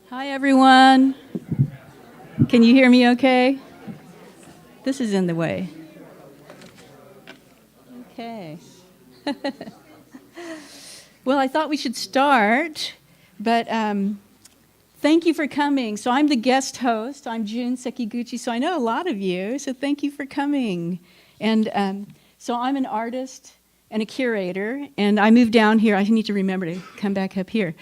Hi, everyone. Can you hear me okay? This is in the way. Okay. Well, I thought we should start, but thank you for coming. So I'm the guest host. I'm June Sekiguchi, so I know a lot of you, so thank you for coming. And so I'm an artist and a curator, and I moved down here. I need to remember to come back up here.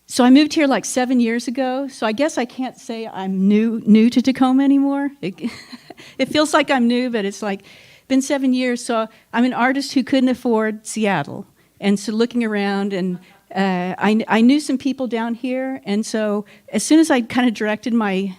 So I moved here like 7 years ago, so I guess I can't say I'm new to Tacoma anymore. It feels like I'm new, but it's like been 7 years. So I'm an artist who couldn't afford Seattle. And so looking around, and I knew some people down here, and so as soon as I kind of directed my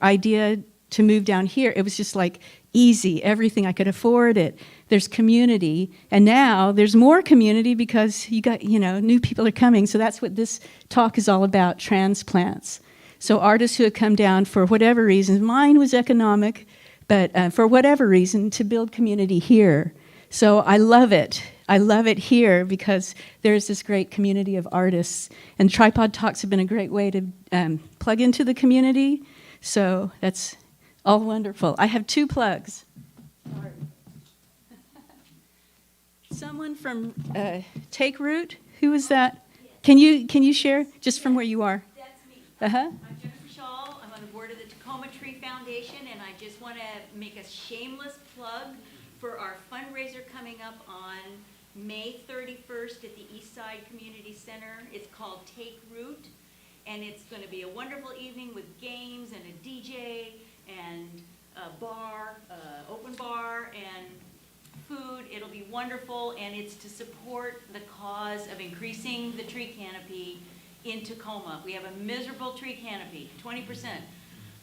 idea to move down here, it was just like easy, everything. I could afford it. There's community, and now there's more community because you got, new people are coming. So that's what this talk is all about, transplants. So artists who have come down for whatever reasons, mine was economic, but for whatever reason, to build community here. So I love it. I love it here because there's this great community of artists, and Tripod Talks have been a great way to plug into the community. So that's all wonderful. I have 2 plugs. Someone from Take Root, who is that? Can you share just from where you are? That's me. Uh-huh. I'm Jennifer Shaw. I'm on the board of the Tacoma Tree Foundation, and I just want to make a shameless plug for our fundraiser coming up on May 31st at the Eastside Community Center. It's called Take Root, and it's going to be a wonderful evening with games and a DJ and a bar, open bar, and food. It'll be wonderful, and it's to support the cause of increasing the tree canopy in Tacoma. We have a miserable tree canopy, 20%.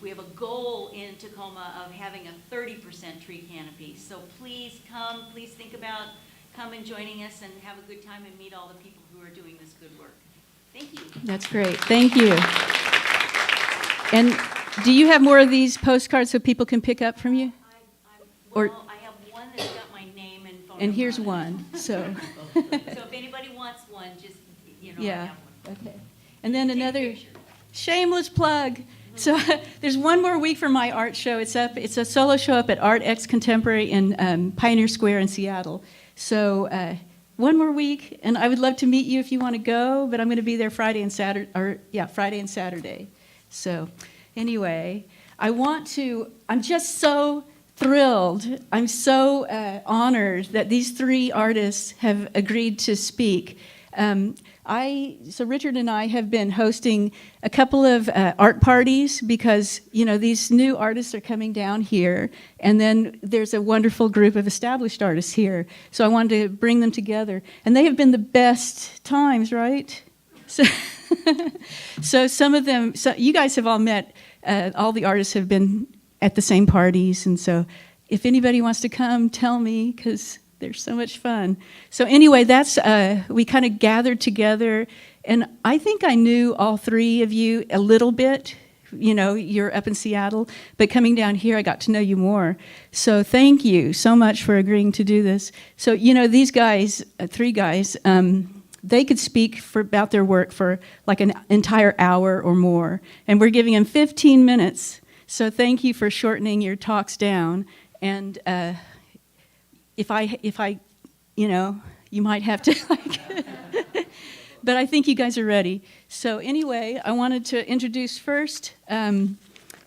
We have a goal in Tacoma of having a 30% tree canopy. So please come, please think about coming, joining us, and have a good time and meet all the people who are doing this good work. Thank you. That's great. Thank you. And do you have more of these postcards so people can pick up from you? I have one that's got my name and phone And number here's on it. one. So So if anybody wants one, just, I yeah. have one. Okay. And then Take a another picture. shameless plug. So there's one more week for my art show. It's a solo show up at Art X Contemporary in Pioneer Square in Seattle. So one more week, and I would love to meet you if you want to go, but I'm going to be there Friday and Saturday. So anyway, I'm just so thrilled. I'm so honored that these 3 artists have agreed to speak. So Richard and I have been hosting a couple of art parties because, these new artists are coming down here, and then there's a wonderful group of established artists here. So I wanted to bring them together, and they have been the best times, right? So some of them, you guys have all met, all the artists have been at the same parties, and so if anybody wants to come, tell me, because they're so much fun. So anyway, that's we kind of gathered together, and I think I knew all 3 of you a little bit. You're up in Seattle, but coming down here, I got to know you more. So thank you so much for agreeing to do this. So these guys, 3 guys, they could speak about their work for like an entire hour or more, and we're giving them 15 minutes. So thank you for shortening your talks down. And if I, you might have to, but I think you guys are ready. So anyway, I wanted to introduce first,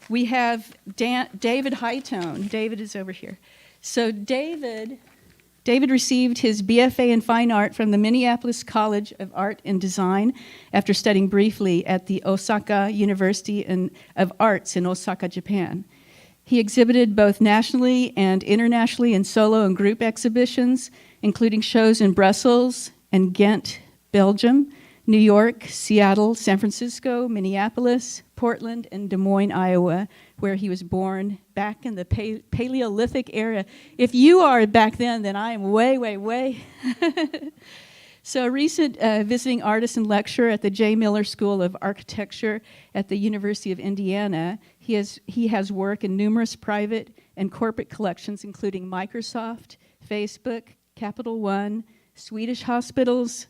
we have David Hytone. David is over here. So David received his BFA in Fine Art from the Minneapolis College of Art and Design after studying briefly at the Osaka University of Arts in Osaka, Japan. He exhibited both nationally and internationally in solo and group exhibitions, including shows in Brussels and Ghent, Belgium, New York, Seattle, San Francisco, Minneapolis, Portland, and Des Moines, Iowa, where he was born back in the Paleolithic era. If you are back then I am way, way, way. So a recent visiting artist and lecturer at the J. Miller School of Architecture at the University of Indiana, he has work in numerous private and corporate collections, including Microsoft, Facebook, Capital One, Swedish hospitals,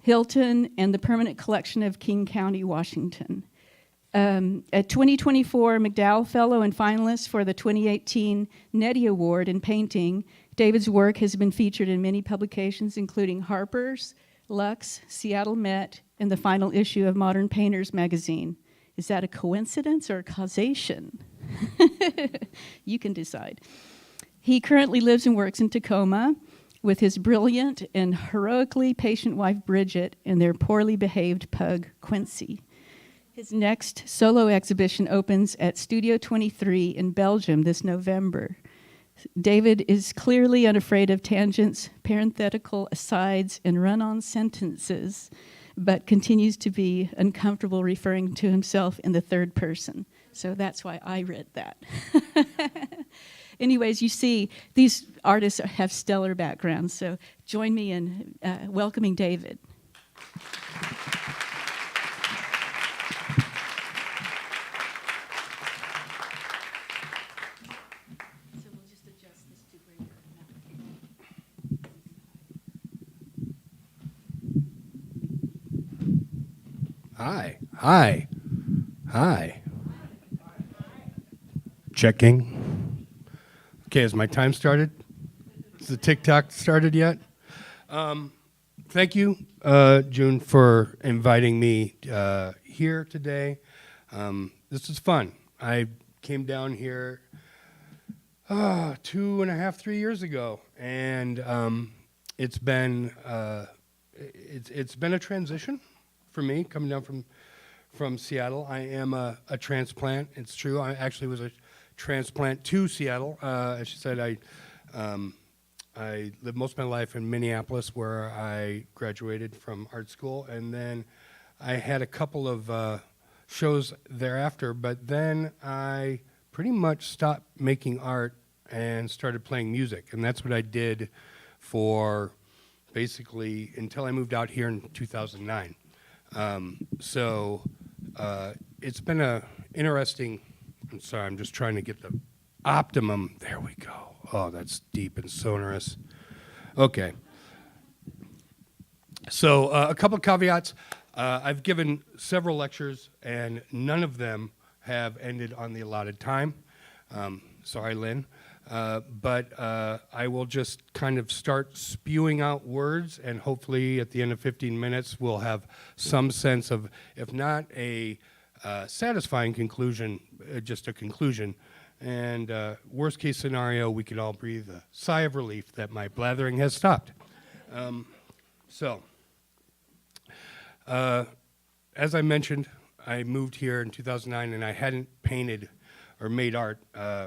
Hilton, and the Permanent Collection of King County, Washington. A 2024 McDowell Fellow and finalist for the 2018 Nettie Award in painting, David's work has been featured in many publications, including Harper's, Lux, Seattle Met, and the final issue of Modern Painters magazine. Is that a coincidence or causation? You can decide. He currently lives and works in Tacoma with his brilliant and heroically patient wife, Bridget, and their poorly behaved pug, Quincy. His next solo exhibition opens at Studio 23 in Belgium this November. David is clearly unafraid of tangents, parenthetical asides, and run-on sentences, but continues to be uncomfortable referring to himself in the third person. So that's why I read that. Anyways, you see, these artists have stellar backgrounds, so join me in welcoming David. Hi. Checking. Okay, has my time started? Has the TikTok started yet? Thank you, June, for inviting me here today. This is fun. I came down here 2.5, 3 years ago, and it's been a transition for me coming down from Seattle. I am a transplant. It's true. I actually was a transplant to Seattle. As she said, I lived most of my life in Minneapolis, where I graduated from art school, and then I had a couple of shows thereafter, but then I pretty much stopped making art and started playing music, and that's what I did for basically until I moved out here in 2009. It's been a interesting, I'm sorry, I'm just trying to get the optimum, there we go. Oh, that's deep and sonorous. Okay. So a couple of caveats. I've given several lectures, and none of them have ended on the allotted time. Sorry, Lynn. But I will just kind of start spewing out words, and hopefully at the end of 15 minutes we'll have some sense of, if not a satisfying conclusion, just a conclusion. And worst case scenario, we could all breathe a sigh of relief that my blathering has stopped. As I mentioned, I moved here in 2009, and I hadn't painted or made art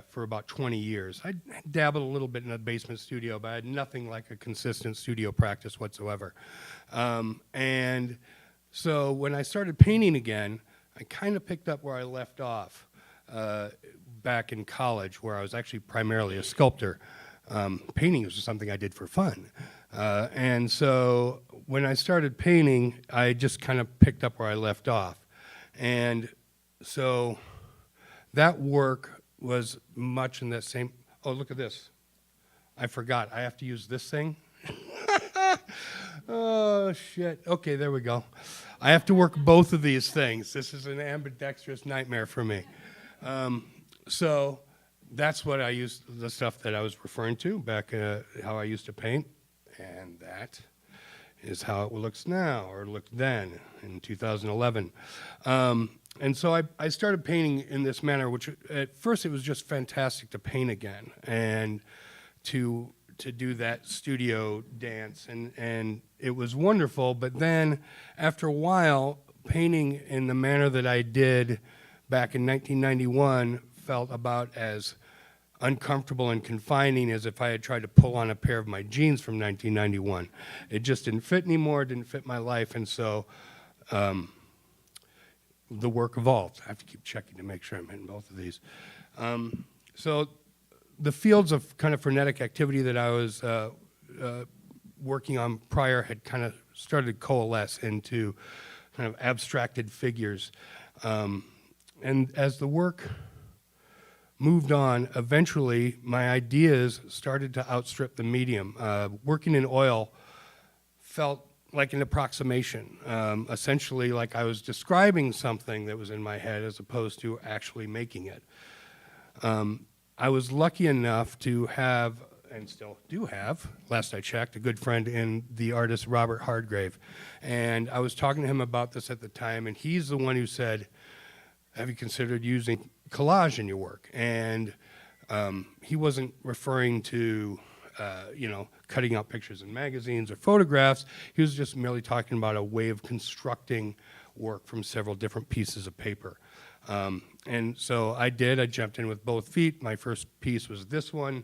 for about 20 years. I dabbled a little bit in a basement studio, but I had nothing like a consistent studio practice whatsoever. And so when I started painting again, I kind of picked up where I left off back in college, where I was actually primarily a sculptor. Painting was just something I did for fun. And so when I started painting, I just kind of picked up where I left off. And so that work was much in that same, oh, look at this. I forgot, I have to use this thing. Oh, shit. Okay, there we go. I have to work both of these things. This is an ambidextrous nightmare for me. So that's what I used, the stuff that I was referring to back, how I used to paint. And that is how it looks now, or looked then in 2011. And so I started painting in this manner, which at first it was just fantastic to paint again and to do that studio dance, and it was wonderful. But then after a while, painting in the manner that I did back in 1991 felt about as uncomfortable and confining as if I had tried to pull on a pair of my jeans from 1991. It just didn't fit anymore, didn't fit my life, and so the work evolved. I have to keep checking to make sure I'm hitting both of these. So the fields of kind of frenetic activity that I was working on prior had kind of started to coalesce into kind of abstracted figures. And as the work moved on, eventually my ideas started to outstrip the medium. Working in oil felt like an approximation, essentially like I was describing something that was in my head as opposed to actually making it. I was lucky enough to have, and still do have, last I checked, a good friend in the artist Robert Hardgrave. And I was talking to him about this at the time, and he's the one who said, have you considered using collage in your work? And he wasn't referring to, cutting out pictures in magazines or photographs. He was just merely talking about a way of constructing work from several different pieces of paper. And so I jumped in with both feet. My first piece was this one,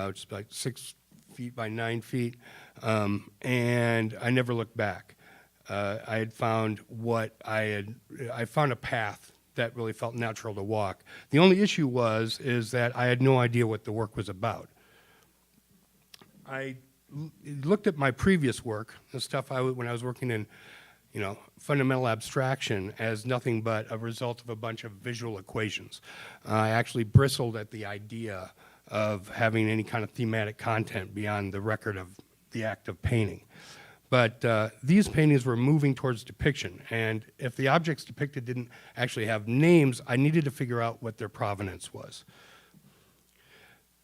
which is like 6 feet by 9 feet. And I never looked back. I had found I found a path that really felt natural to walk. The only issue is that I had no idea what the work was about. I looked at my previous work, the stuff when I was working in, fundamental abstraction, as nothing but a result of a bunch of visual equations. I actually bristled at the idea of having any kind of thematic content beyond the record of the act of painting. But these paintings were moving towards depiction, and if the objects depicted didn't actually have names, I needed to figure out what their provenance was.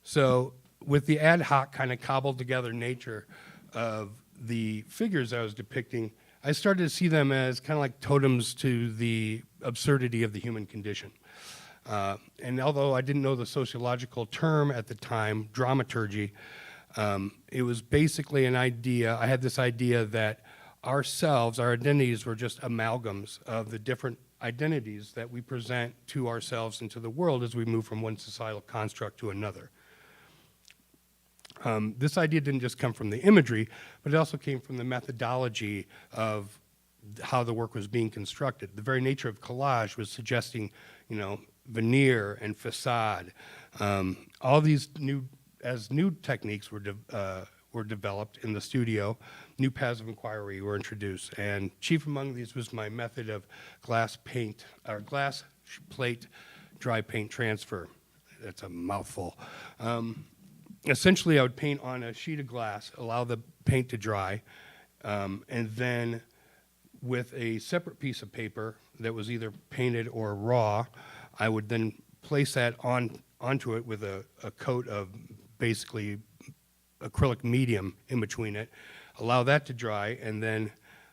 So with the ad hoc kind of cobbled together nature of the figures I was depicting, I started to see them as kind of like totems to the absurdity of the human condition. And although I didn't know the sociological term at the time, dramaturgy, it was basically an idea. I had this idea that our identities were just amalgams of the different identities that we present to ourselves and to the world as we move from one societal construct to another. This idea didn't just come from the imagery, but it also came from the methodology of how the work was being constructed. The very nature of collage was suggesting, veneer and facade. All these new techniques were developed in the studio, new paths of inquiry were introduced, and chief among these was my method of glass plate dry paint transfer. That's a mouthful. Essentially, I would paint on a sheet of glass, allow the paint to dry, and then with a separate piece of paper that was either painted or raw, I would then place that onto it with a coat of basically acrylic medium in between it, allow that to dry, and then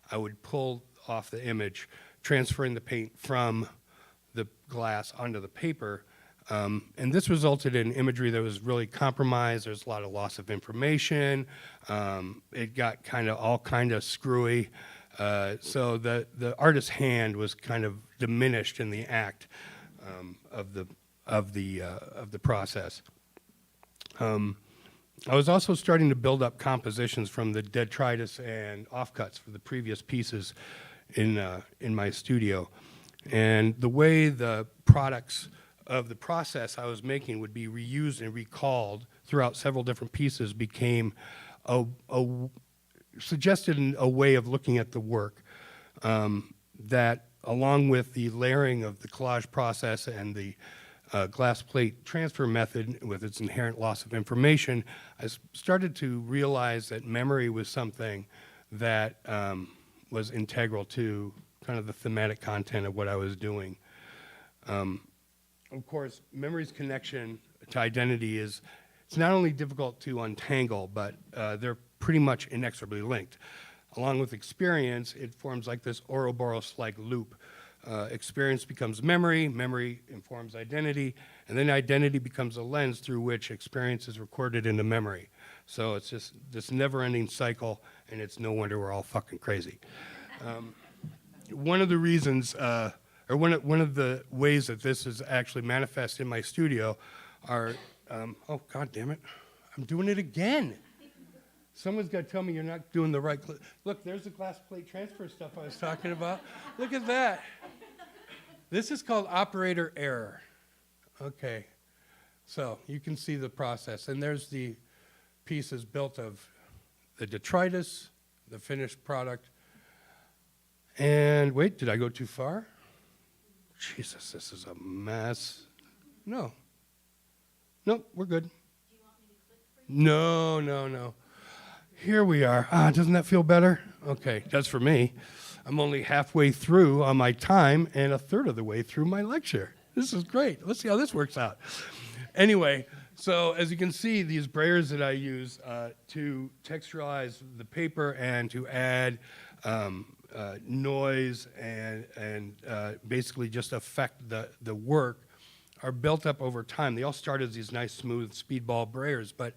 I would pull off the image, transferring the paint from the glass onto the paper. And this resulted in imagery that was really compromised. There's a lot of loss of information. It got all kind of screwy. So the artist's hand was kind of diminished in the act of the process. I was also starting to build up compositions from the detritus and offcuts for the previous pieces in my studio, and the way the products of the process I was making would be reused and recalled throughout several different pieces became suggested a way of looking at the work that, along with the layering of the collage process and the glass plate transfer method with its inherent loss of information, I started to realize that memory was something that was integral to kind of the thematic content of what I was doing. Of course, memory's connection to identity it's not only difficult to untangle, but they're pretty much inexorably linked. Along with experience, it forms like this Ouroboros-like loop. Experience becomes memory, memory informs identity, and then identity becomes a lens through which experience is recorded into memory. So it's just this never-ending cycle, and it's no wonder we're all fucking crazy. One of the reasons, one of the ways that this is actually manifest in my studio are, oh, God damn it, I'm doing it again. Someone's got to tell me you're not doing the right. Look, there's the glass plate transfer stuff I was talking about. Look at that. This is called operator error. Okay, so you can see the process. And there's the pieces built of the detritus, the finished product. And wait, did I go too far? Jesus, this is a mess. No. Nope, we're good. Do you want me to click for you? No. Here we are. Doesn't that feel better? Okay, that's for me. I'm only halfway through on my time and a third of the way through my lecture. This is great. Let's see how this works out. Anyway, so as you can see, these brayers that I use to texturalize the paper and to add noise and basically just affect the work are built up over time. They all start as these nice, smooth speedball brayers, but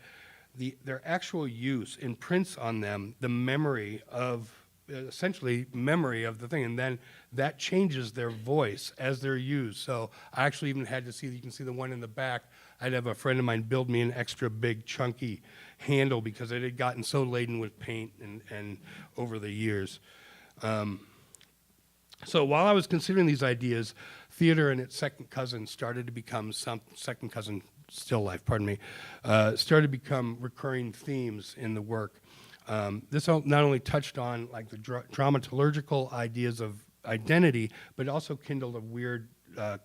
their actual use imprints on them the memory of, essentially memory of the thing, and then that changes their voice as they're used. So I actually even had to see, you can see the one in the back, I'd have a friend of mine build me an extra big chunky handle because it had gotten so laden with paint and over the years. So while I was considering these ideas, theater and its second cousin started to become second cousin still life, pardon me, started to become recurring themes in the work. This not only touched on like the dramaturgical ideas of identity, but also kindled a weird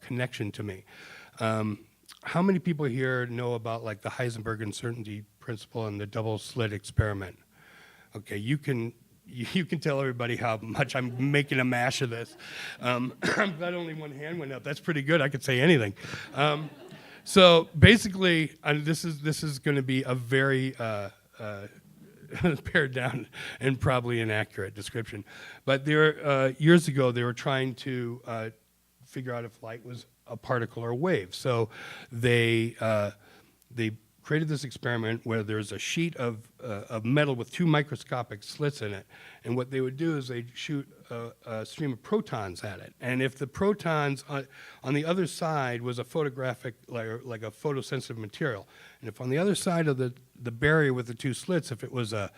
connection to me. How many people here know about like the Heisenberg uncertainty principle and the double slit experiment? Okay, you can tell everybody how much I'm making a mash of this. I'm glad only one hand went up. That's pretty good. I could say anything. So basically, this is going to be a very pared down and probably inaccurate description. But years ago, they were trying to figure out if light was a particle or a wave. So they created this experiment where there's a sheet of metal with two microscopic slits in it. And what they would do is they'd shoot a stream of protons at it. And if the protons on the other side was a photographic, like a photosensitive material, and if on the other side of the barrier with the two slits, if it was a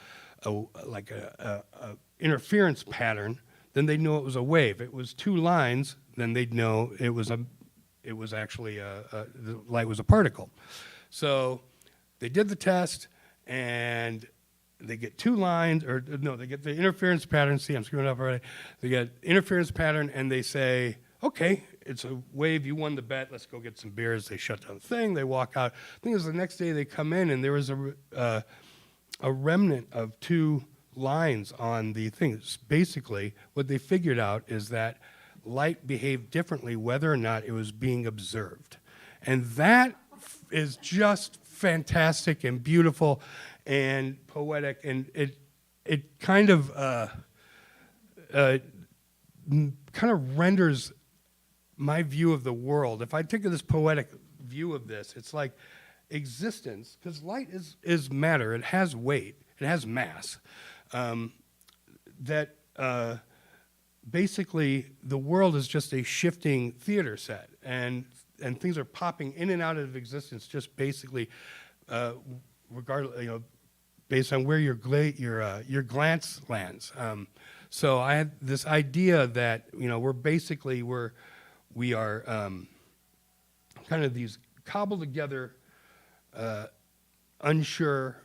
interference pattern, then they'd know it was a wave. If it was two lines, then they'd know it was actually the light was a particle. So they did the test, and they get two lines, or no, they get the interference pattern. See, I'm screwing up already. They get interference pattern, and they say, okay, it's a wave. You won the bet. Let's go get some beers. They shut down the thing. They walk out. The thing is, the next day they come in, and there was a remnant of two lines on the thing. Basically, what they figured out is that light behaved differently whether or not it was being observed. And that is just fantastic and beautiful and poetic, and it kind of renders my view of the world. If I take this poetic view of this, it's like existence, because light is matter. It has weight. It has mass. Basically, the world is just a shifting theater set, and things are popping in and out of existence just basically, regardless, based on where your glance lands. So I had this idea that we are kind of these cobbled together, unsure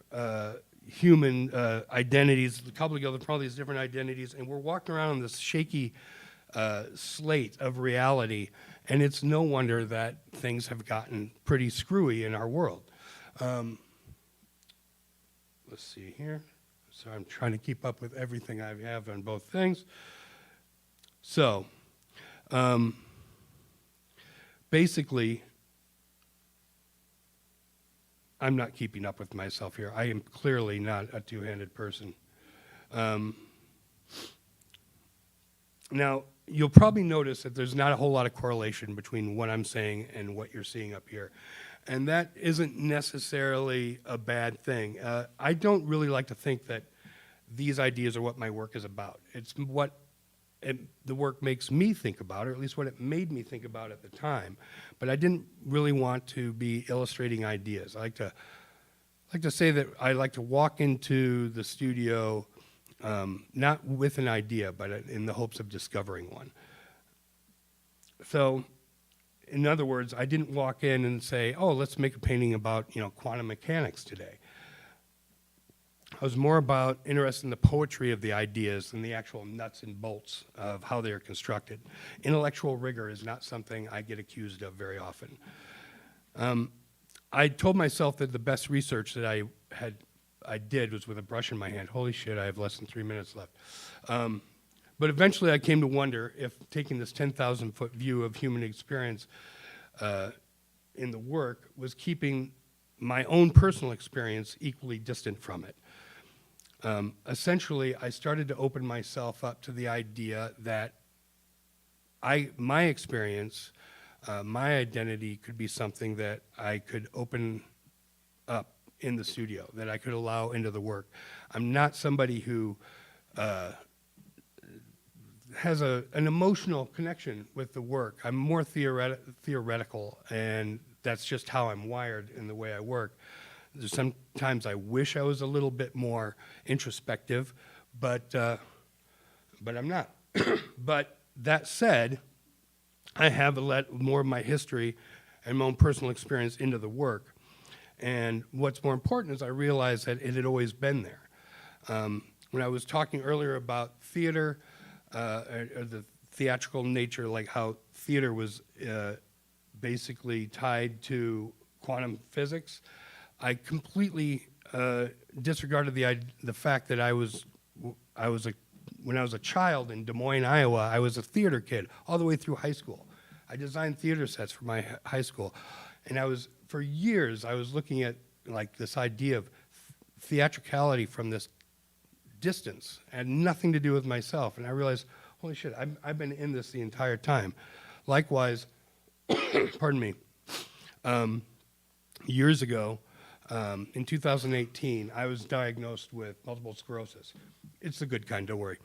human identities, cobbled together from all these different identities, and we're walking around on this shaky slate of reality. And it's no wonder that things have gotten pretty screwy in our world. Let's see here. So I'm trying to keep up with everything I have on both things. So basically, I'm not keeping up with myself here. I am clearly not a two-handed person. Now, you'll probably notice that there's not a whole lot of correlation between what I'm saying and what you're seeing up here. And that isn't necessarily a bad thing. I don't really like to think that these ideas are what my work is about. It's what the work makes me think about, or at least what it made me think about at the time. But I didn't really want to be illustrating ideas. I like to say that I like to walk into the studio not with an idea, but in the hopes of discovering one. So, in other words, I didn't walk in and say, oh, let's make a painting about, quantum mechanics today. I was more interested in the poetry of the ideas than the actual nuts and bolts of how they are constructed. Intellectual rigor is not something I get accused of very often. I told myself that the best research that I had I did was with a brush in my hand. Holy shit, I have less than 3 minutes left. But eventually I came to wonder if taking this 10,000-foot view of human experience in the work was keeping my own personal experience equally distant from it. Essentially, I started to open myself up to the idea that my experience, my identity could be something that I could open up in the studio, that I could allow into the work. I'm not somebody who has an emotional connection with the work. I'm more theoretical, and that's just how I'm wired in the way I work. Sometimes I wish I was a little bit more introspective, but I'm not. But that said, I have let more of my history and my own personal experience into the work. And what's more important is I realized that it had always been there. When I was talking earlier about theater, or the theatrical nature, like how theater was basically tied to quantum physics, I completely disregarded the fact that when I was a child in Des Moines, Iowa, I was a theater kid all the way through high school. I designed theater sets for my high school, and for years I was looking at like this idea of theatricality from this distance. It had nothing to do with myself, and I realized, holy shit, I've been in this the entire time. Likewise, pardon me, years ago, in 2018, I was diagnosed with multiple sclerosis. It's the good kind, don't worry.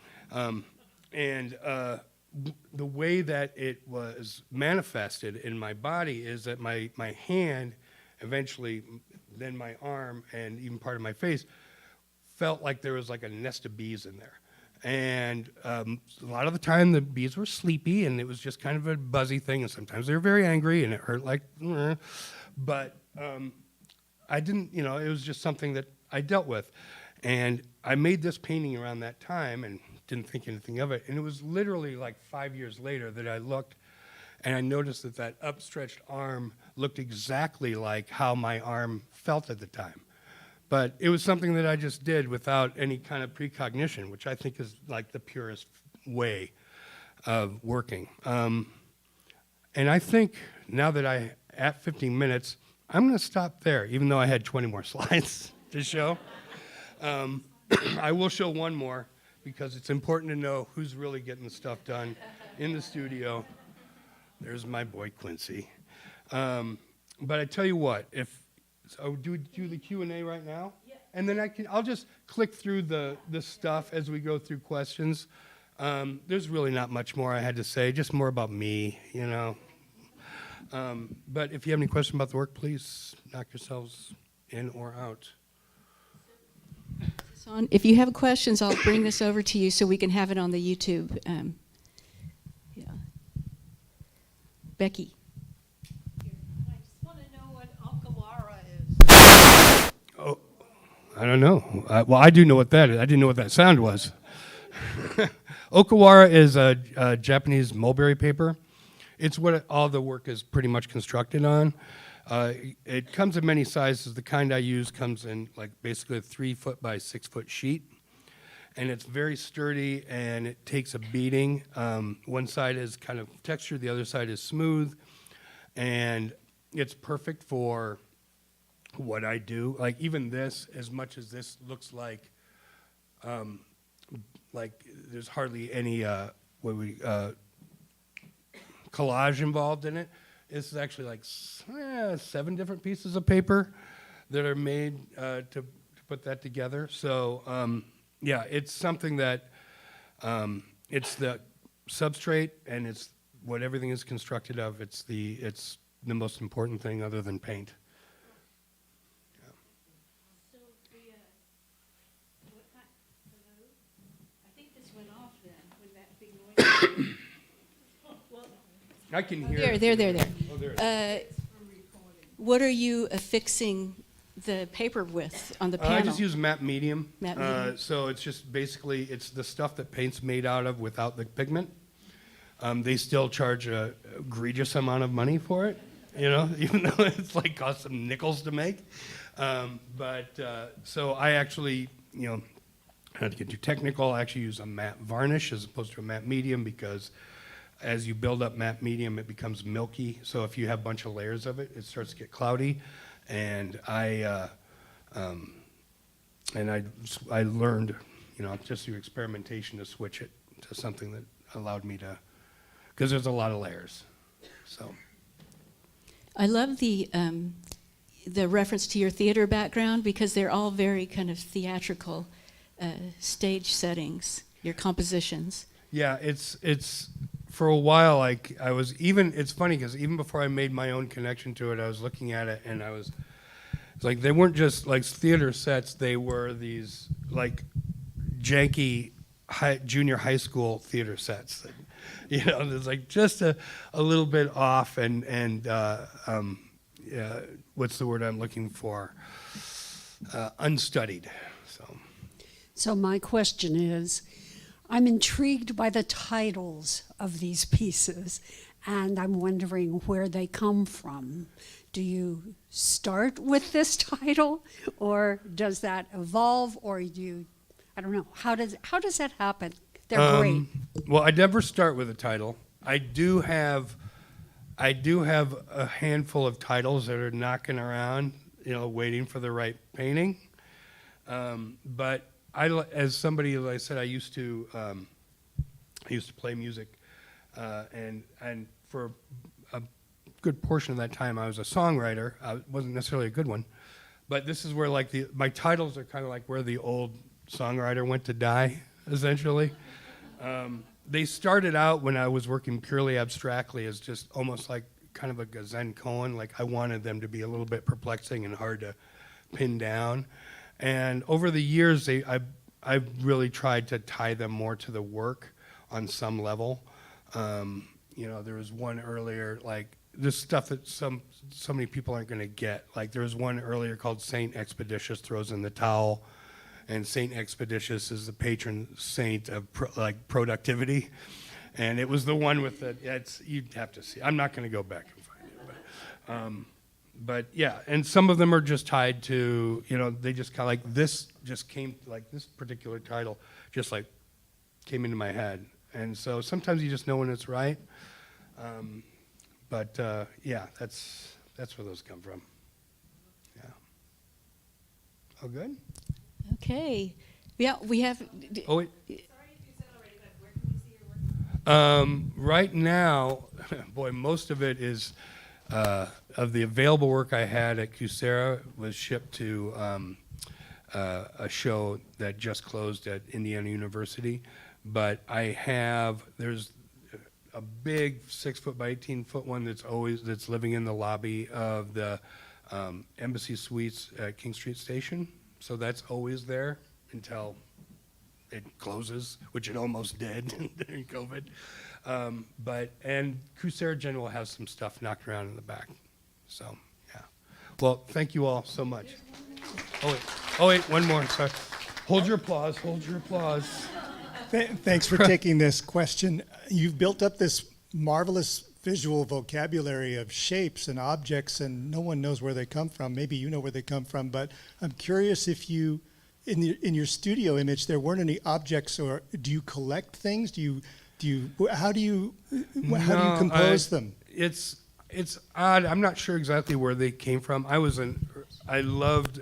The way that it was manifested in my body is that my hand, eventually, then my arm, and even part of my face, felt like there was like a nest of bees in there. And a lot of the time, the bees were sleepy, and it was just kind of a buzzy thing, and sometimes they were very angry, and it hurt like, but I didn't, it was just something that I dealt with. And I made this painting around that time and didn't think anything of it. And it was literally like 5 years later that I looked and I noticed that upstretched arm looked exactly like how my arm felt at the time. But it was something that I just did without any kind of precognition, which I think is like the purest way of working. And I think now that at 15 minutes, I'm going to stop there, even though I had 20 more slides to show. I will show one more because it's important to know who's really getting the stuff done in the studio. There's my boy Quincy. But I tell you what, do the Q&A right now? Yeah. And then I'll just click through the stuff as we go through questions. There's really not much more I had to say, just more about me, But if you have any questions about the work, please knock yourselves in or out. If you have questions, I'll bring this over to you so we can have it on the YouTube. Yeah. Becky. I just want to know what Okawara is. Oh, I don't know. Well, I do know what that is. I didn't know what that sound was. Okawara is a Japanese mulberry paper. It's what all the work is pretty much constructed on. It comes in many sizes. The kind I use comes in like basically a 3-foot by 6-foot sheet. And it's very sturdy and it takes a beating. One side is kind of textured, the other side is smooth. And it's perfect for what I do. Like even this, as much as this looks like there's hardly any collage involved in it. This is actually like 7 different pieces of paper that are made to put that together. So it's something that it's the substrate and it's what everything is constructed of. It's the most important thing other than paint. Yeah. So what kind? Hello? I think this went off then when that big noise. I can hear. There. Oh, there it is. What are you affixing the paper with on the panel? I just use matte medium. Matte medium. So it's just basically, it's the stuff that paint's made out of without the pigment. They still charge an egregious amount of money for it. you know, even though it's like cost some nickels to make. So I actually, you know, not to get too technical, I actually use a matte varnish as opposed to a matte medium because as you build up matte medium, it becomes milky. So if you have a bunch of layers of it, it starts to get cloudy. And I learned, you know, just through experimentation to switch it to something that allowed me to, because there's a lot of layers. So I love the reference to your theater background because they're all very kind of theatrical stage settings, your compositions. yeah, it's for a while, like I was even, it's funny because even before I made my own connection to it, I was looking at it and it's like they weren't just like theater sets, they were these like janky junior high school theater sets that, you know, there's like just a little bit off and what's the word I'm looking for? Unstudied. So my question is, I'm intrigued by the titles of these pieces, and I'm wondering where they come from. Do you start with this title, or does that evolve, or I don't know. How does that happen? They're great. Well, I never start with a title. I do have a handful of titles that are knocking around, you know, waiting for the right painting. But as somebody, as I said, I used to play music, and for a good portion of that time, I was a songwriter. I wasn't necessarily a good one, but this is where like my titles are kind of like where the old songwriter went to die, essentially. They started out when I was working purely abstractly as just almost like kind of a Zen koan. Like I wanted them to be a little bit perplexing and hard to pin down. And over the years, I've really tried to tie them more to the work on some level. You know, there was one earlier, like this stuff that so many people aren't going to get. Like there was one earlier called Saint Expeditious Throws in the Towel. And Saint Expeditious is the patron saint of productivity. And it was the one with you'd have to see. I'm not going to go back and find it. But yeah, and some of them are just tied to, you know, they just kind of like this just came, like this particular title just like came into my head. And so sometimes you just know when it's right. Yeah, that's where those come from. Yeah. Oh, good? Okay. Yeah, we have. Oh, wait. Sorry if you said already, but where can we see your work? Right now, boy, most of it is of the available work I had at Coursera was shipped to a show that just closed at Indiana University. But there's a big 6-foot by 18-foot one that's living in the lobby of the Embassy Suites at King Street Station. So that's always there until it closes, which it almost did during COVID. And Coursera General has some stuff knocked around in the back. So, yeah. Well, thank you all so much. Oh, wait, one more. Sorry. Hold your applause. Thanks for taking this question. You've built up this marvelous visual vocabulary of shapes and objects, and no one knows where they come from. Maybe you know where they come from, but I'm curious if you, in your studio image, there weren't any objects, or do you collect things? How do you compose them? It's odd. I'm not sure exactly where they came from. I loved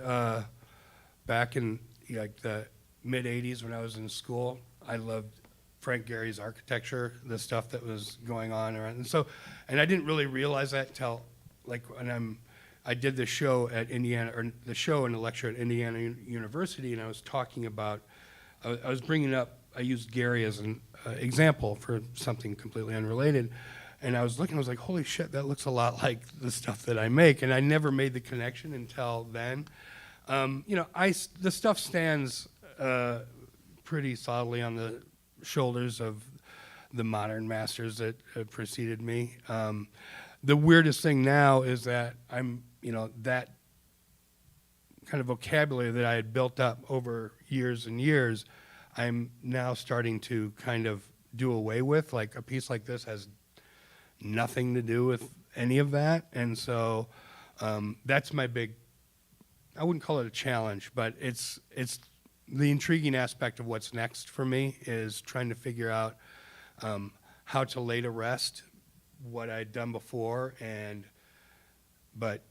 back in like the mid '80s when I was in school. I loved Frank Gehry's architecture, the stuff that was going on around, and I didn't really realize that until like when I did the show at Indiana, or the show and the lecture at Indiana University, and I was talking about, I was bringing up, I used Gehry as an example for something completely unrelated, and I was like, holy shit, that looks a lot like the stuff that I make, and I never made the connection until then. You know, the stuff stands pretty solidly on the shoulders of the modern masters that preceded me. The weirdest thing now is that that kind of vocabulary that I had built up over years and years, I'm now starting to kind of do away with. Like a piece like this has nothing to do with any of that. And so that's my big, I wouldn't call it a challenge, but it's the intriguing aspect of what's next for me is trying to figure out how to lay to rest what I'd done before, but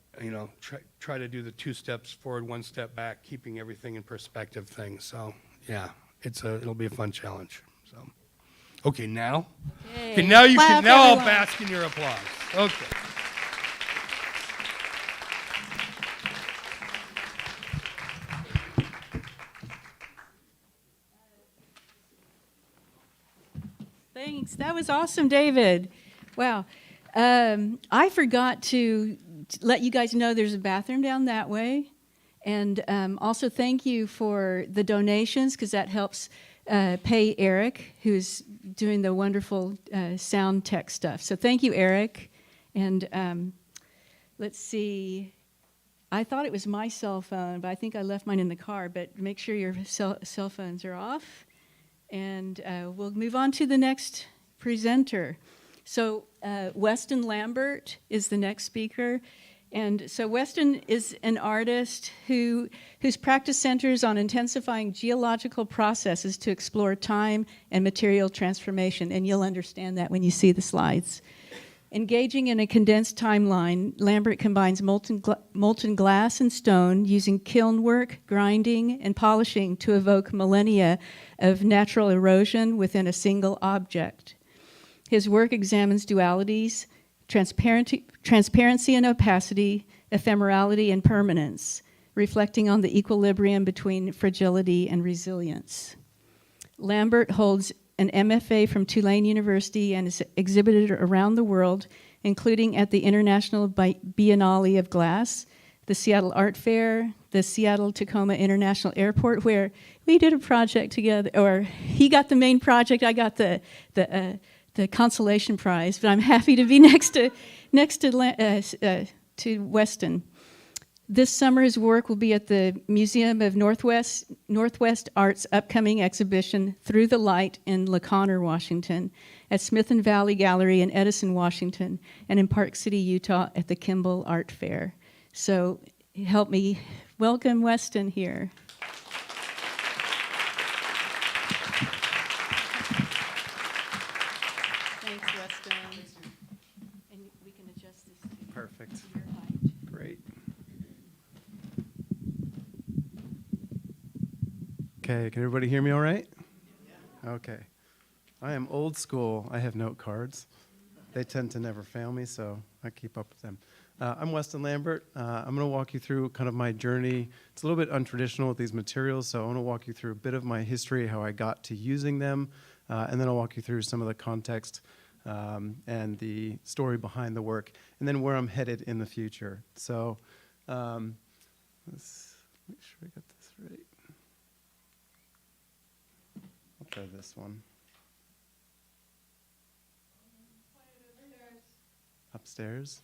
try to do the 2 steps forward, 1 step back, keeping everything in perspective thing. So yeah, it'll be a fun challenge. So okay, now now you Clap, can I'll everyone. bask in your applause. Okay. Thanks. That was awesome, David. Wow. I forgot to let you guys know there's a bathroom down that way. And also thank you for the donations, because that helps pay Erik, who's doing the wonderful sound tech stuff. So thank you, Erik. And let's see. I thought it was my cell phone, but I think I left mine in the car. But make sure your cell phones are off. And we'll move on to the next presenter. So Weston Lambert is the next speaker. And so Weston is an artist whose practice centers on intensifying geological processes to explore time and material transformation. And you'll understand that when you see the slides. Engaging in a condensed timeline, Lambert combines molten glass and stone using kiln work, grinding, and polishing to evoke millennia of natural erosion within a single object. His work examines dualities, transparency and opacity, ephemerality and permanence, reflecting on the equilibrium between fragility and resilience. Lambert holds an MFA from Tulane University and is exhibited around the world, including at the International Biennale of Glass, the Seattle Art Fair, the Seattle-Tacoma International Airport, where we did a project together, or he got the main project, I got the consolation prize, but I'm happy to be next to Weston. This summer, his work will be at the Museum of Northwest Art's upcoming exhibition, Through the Light, in La Conner, Washington, at Smith and Valley Gallery in Edison, Washington, and in Park City, Utah, at the Kimball Art Fair. So help me welcome Weston here. Thanks, Weston. And we can adjust this to Perfect. your height. Great. Okay, can everybody hear me all right? Okay. I am old school. I have note cards. They tend to never fail me, so I keep up with them. I'm Weston Lambert. I'm going to walk you through kind of my journey. It's a little bit untraditional with these materials, so I want to walk you through a bit of my history, how I got to using them, and then I'll walk you through some of the context and the story behind the work, and then where I'm headed in the future. So let's make sure I got this right. I'll try this one. Upstairs.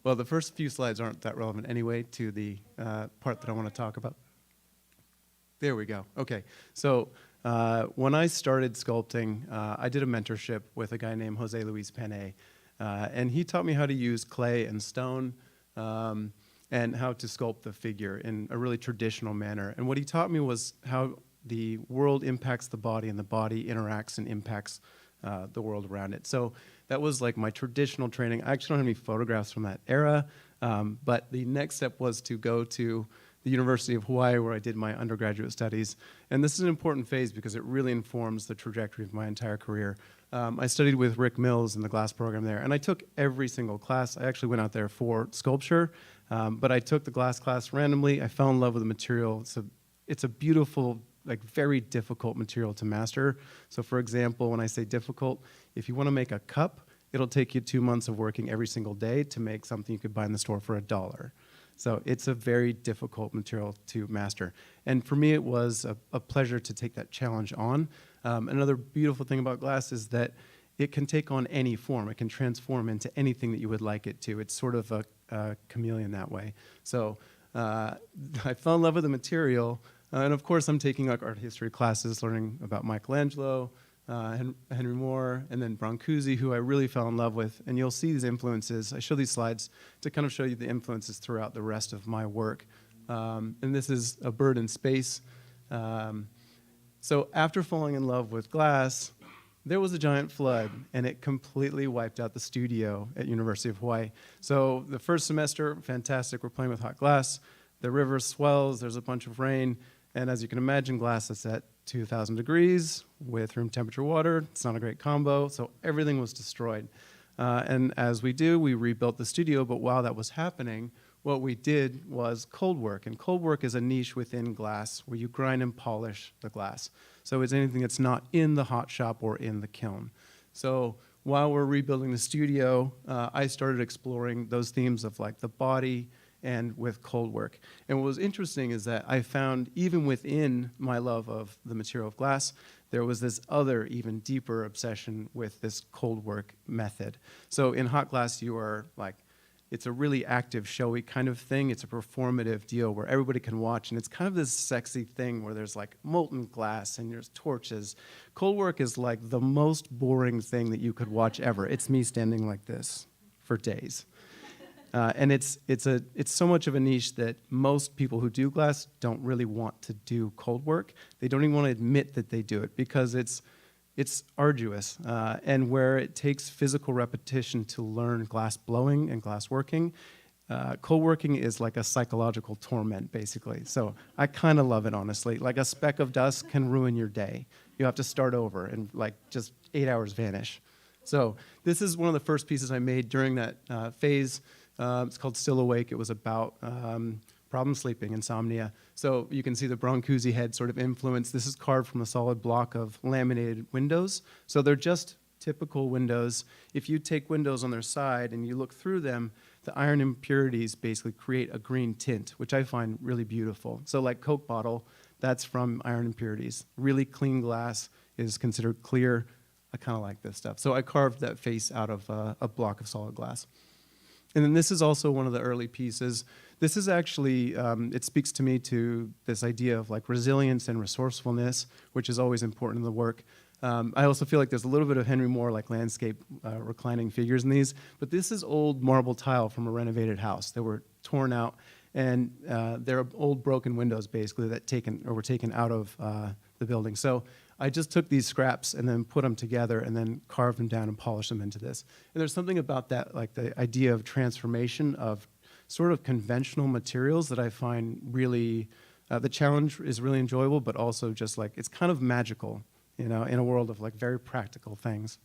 Well, the first few slides aren't that relevant anyway to the part that I want to talk about. There we go. Okay. So when I started sculpting, I did a mentorship with a guy named Jose Luis Perrohe, and he taught me how to use clay and stone and how to sculpt the figure in a really traditional manner. And what he taught me was how the world impacts the body and the body interacts and impacts the world around it. So that was like my traditional training. I actually don't have any photographs from that era, but the next step was to go to the University of Hawaii, where I did my undergraduate studies. And this is an important phase because it really informs the trajectory of my entire career. I studied with Rick Mills in the glass program there, and I took every single class. I actually went out there for sculpture, but I took the glass class randomly. I fell in love with the material. It's a beautiful, like very difficult material to master. So for example, when I say difficult, if you want to make a cup, it'll take you 2 months of working every single day to make something you could buy in the store for $1. So it's a very difficult material to master. And for me, it was a pleasure to take that challenge on. Another beautiful thing about glass is that it can take on any form. It can transform into anything that you would like it to. It's sort of a chameleon that way. So I fell in love with the material. And of course, I'm taking like art history classes, learning about Michelangelo, Henry Moore, and then Brancusi, who I really fell in love with. And you'll see these influences. I show these slides to kind of show you the influences throughout the rest of my work. And this is a bird in space. So after falling in love with glass, there was a giant flood, and it completely wiped out the studio at University of Hawaii. So the first semester, fantastic, we're playing with hot glass. The river swells, there's a bunch of rain, and as you can imagine, glass is at 2,000 degrees with room temperature water. It's not a great combo, so everything was destroyed. And as we do, we rebuilt the studio, but while that was happening, what we did was cold work. And cold work is a niche within glass where you grind and polish the glass. So it's anything that's not in the hot shop or in the kiln. So while we're rebuilding the studio, I started exploring those themes of like the body and with cold work. And what was interesting is that I found even within my love of the material of glass, there was this other even deeper obsession with this cold work method. So in hot glass, you are like, it's a really active, showy kind of thing. It's a performative deal where everybody can watch, and it's kind of this sexy thing where there's like molten glass and there's torches. Cold work is like the most boring thing that you could watch ever. It's me standing like this for days. And it's so much of a niche that most people who do glass don't really want to do cold work. They don't even want to admit that they do it because it's arduous, and where it takes physical repetition to learn glass blowing and glass working, cold working is like a psychological torment, basically. So I kind of love it, honestly. Like a speck of dust can ruin your day. You have to start over and like just 8 hours vanish. So this is one of the first pieces I made during that phase. It's called Still Awake. It was about problem sleeping, insomnia. So you can see the Brancusi head sort of influence. This is carved from a solid block of laminated windows. So they're just typical windows. If you take windows on their side and you look through them, the iron impurities basically create a green tint, which I find really beautiful. So like Coke bottle, that's from iron impurities. Really clean glass is considered clear. I kind of like this stuff. So I carved that face out of a block of solid glass. And then this is also one of the early pieces. This is actually, it speaks to me to this idea of like resilience and resourcefulness, which is always important in the work. I also feel like there's a little bit of Henry Moore, like landscape reclining figures in these, but this is old marble tile from a renovated house that were torn out, and they're old broken windows basically that were taken out of the building. So I just took these scraps and then put them together and then carved them down and polished them into this. And there's something about that, like the idea of transformation of sort of conventional materials that I find really, the challenge is really enjoyable, but also just like, it's kind of magical, you know, in a world of like very practical things.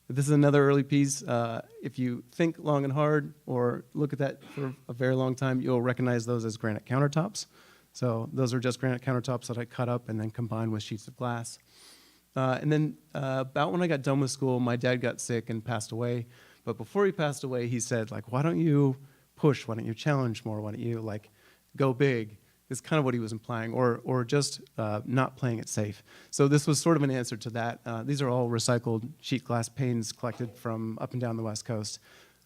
This is another early piece. If you think long and hard or look at that for a very long time, you'll recognize those as granite countertops. So those are just granite countertops that I cut up and then combined with sheets of glass. And then about when I got done with school, my dad got sick and passed away. But before he passed away, he said, like, why don't you push? Why don't you challenge more? Why don't you, like, go big? Is kind of what he was implying, or just not playing it safe. So this was sort of an answer to that. These are all recycled sheet glass panes collected from up and down the West Coast.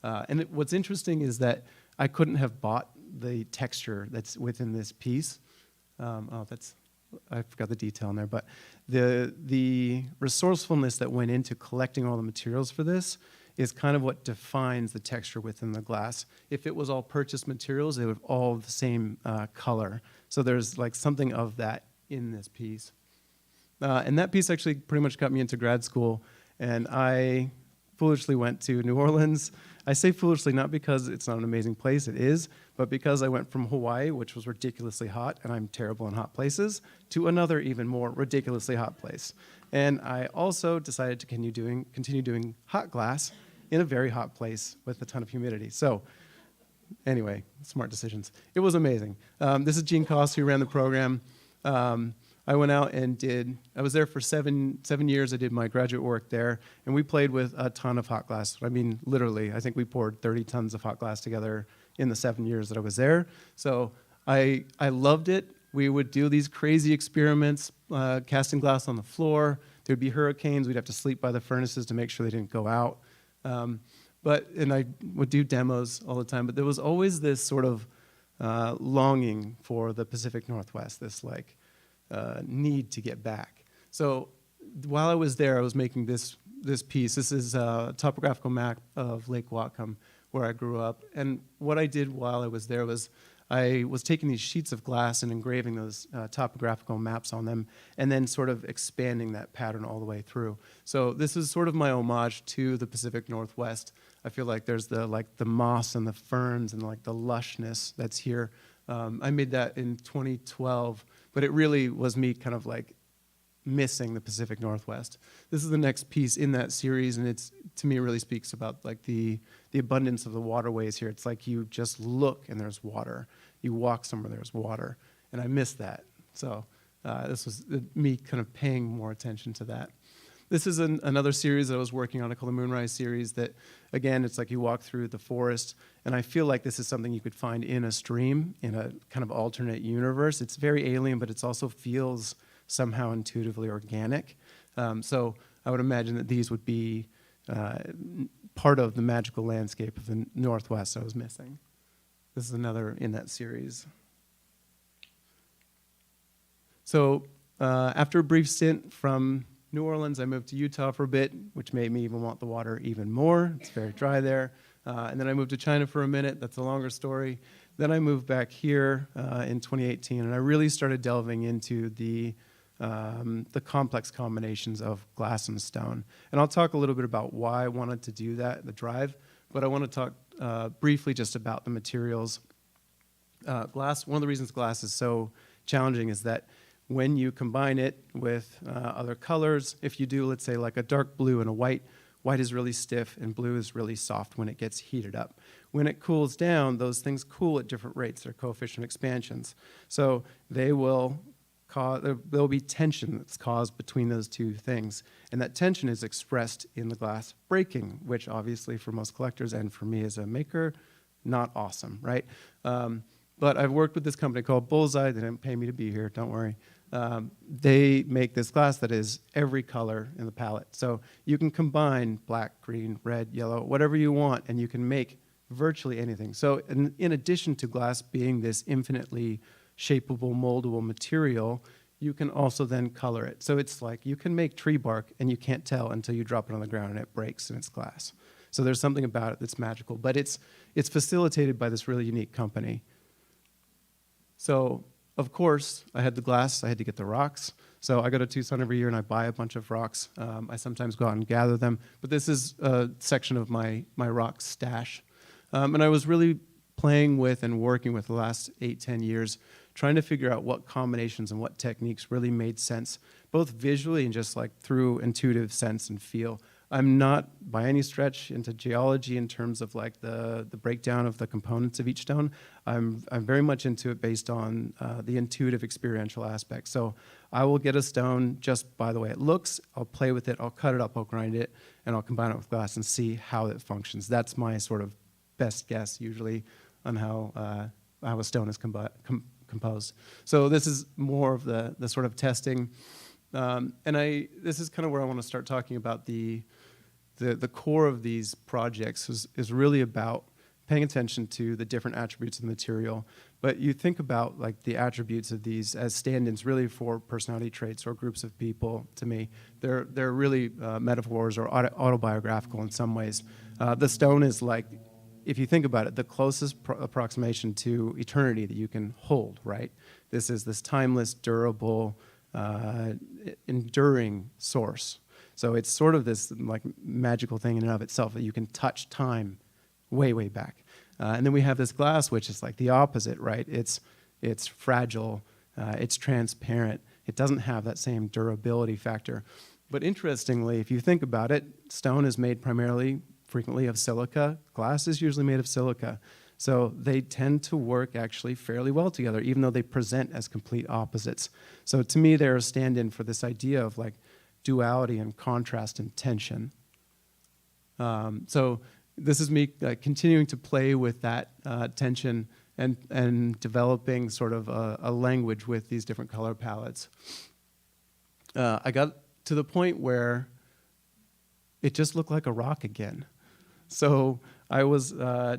What's interesting is that I couldn't have bought the texture that's within this piece. I forgot the detail in there, but the resourcefulness that went into collecting all the materials for this is kind of what defines the texture within the glass. If it was all purchased materials, they would all the same color. So there's like something of that in this piece. And that piece actually pretty much got me into grad school, and I foolishly went to New Orleans. I say foolishly not because it's not an amazing place, it is, but because I went from Hawaii, which was ridiculously hot, and I'm terrible in hot places, to another even more ridiculously hot place. And I also decided to continue doing hot glass in a very hot place with a ton of humidity. So anyway, smart decisions. It was amazing. This is Gene Koss, who ran the program. I went out and I was there for seven years. I did my graduate work there, and we played with a ton of hot glass. I mean, literally, I think we poured 30 tons of hot glass together in the 7 years that I was there. So I loved it. We would do these crazy experiments, casting glass on the floor. There'd be hurricanes. We'd have to sleep by the furnaces to make sure they didn't go out. And I would do demos all the time, but there was always this sort of longing for the Pacific Northwest, this like need to get back. So while I was there, I was making this piece. This is a topographical map of Lake Whatcom, where I grew up. And what I did while I was there was I was taking these sheets of glass and engraving those topographical maps on them, and then sort of expanding that pattern all the way through. So this is sort of my homage to the Pacific Northwest. I feel like there's the moss and the ferns and like the lushness that's here. I made that in 2012, but it really was me kind of like missing the Pacific Northwest. This is the next piece in that series, and it's, to me, it really speaks about like the abundance of the waterways here. It's like you just look and there's water. You walk somewhere, there's water, and I miss that. So this was me kind of paying more attention to that. This is another series that I was working on called the Moonrise series that, again, it's like you walk through the forest, and I feel like this is something you could find in a stream, in a kind of alternate universe. It's very alien, but it also feels somehow intuitively organic. So I would imagine that these would be part of the magical landscape of the Northwest I was missing. This is another in that series. So after a brief stint from New Orleans, I moved to Utah for a bit, which made me even want the water even more. It's very dry there. And then I moved to China for a minute. That's a longer story. Then I moved back here in 2018, and I really started delving into the complex combinations of glass and stone. And I'll talk a little bit about why I wanted to do that, the drive, but I want to talk briefly just about the materials. Glass, one of the reasons glass is so challenging is that when you combine it with other colors, if you do, let's say, like a dark blue and a white, white is really stiff and blue is really soft when it gets heated up. When it cools down, those things cool at different rates. They're coefficient expansions. So there'll be tension that's caused between those two things. And that tension is expressed in the glass breaking, which obviously for most collectors and for me as a maker, not awesome, right? But I've worked with this company called Bullseye. They didn't pay me to be here, don't worry. They make this glass that is every color in the palette. So you can combine black, green, red, yellow, whatever you want, and you can make virtually anything. So in addition to glass being this infinitely shapeable, moldable material, you can also then color it. So it's like you can make tree bark and you can't tell until you drop it on the ground and it breaks and it's glass. So there's something about it that's magical, but it's facilitated by this really unique company. So of course, I had the glass, I had to get the rocks. So I go to Tucson every year and I buy a bunch of rocks. I sometimes go out and gather them, but this is a section of my rock stash. And I was really playing with and working with the last 8-10 years, trying to figure out what combinations and what techniques really made sense, both visually and just like through intuitive sense and feel. I'm not by any stretch into geology in terms of like the breakdown of the components of each stone. I'm very much into it based on the intuitive experiential aspect. So I will get a stone just by the way it looks, I'll play with it, I'll cut it up, I'll grind it, and I'll combine it with glass and see how it functions. That's my sort of best guess usually on how a stone is composed. So this is more of the sort of testing. This is kind of where I want to start talking about the core of these projects is really about paying attention to the different attributes of the material. But you think about like the attributes of these as stand-ins really for personality traits or groups of people. To me, they're really metaphors or autobiographical in some ways. The stone is like, if you think about it, the closest approximation to eternity that you can hold, right? This is this timeless, durable, enduring source. So it's sort of this like magical thing in and of itself that you can touch time way, way back. And then we have this glass, which is like the opposite, right? It's fragile, it's transparent. It doesn't have that same durability factor. But interestingly, if you think about it, stone is made primarily, frequently of silica. Glass is usually made of silica. So they tend to work actually fairly well together, even though they present as complete opposites. So to me, they're a stand-in for this idea of like duality and contrast and tension. So this is me continuing to play with that tension and developing sort of a language with these different color palettes. I got to the point where it just looked like a rock again. So I was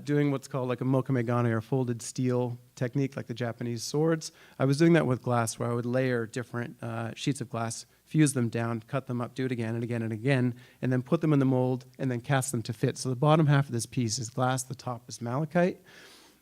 doing what's called like a mokamegane or folded steel technique, like the Japanese swords. I was doing that with glass where I would layer different sheets of glass fuse them down, cut them up, do it again and again and again, and then put them in the mold and then cast them to fit. So the bottom half of this piece is glass, the top is malachite.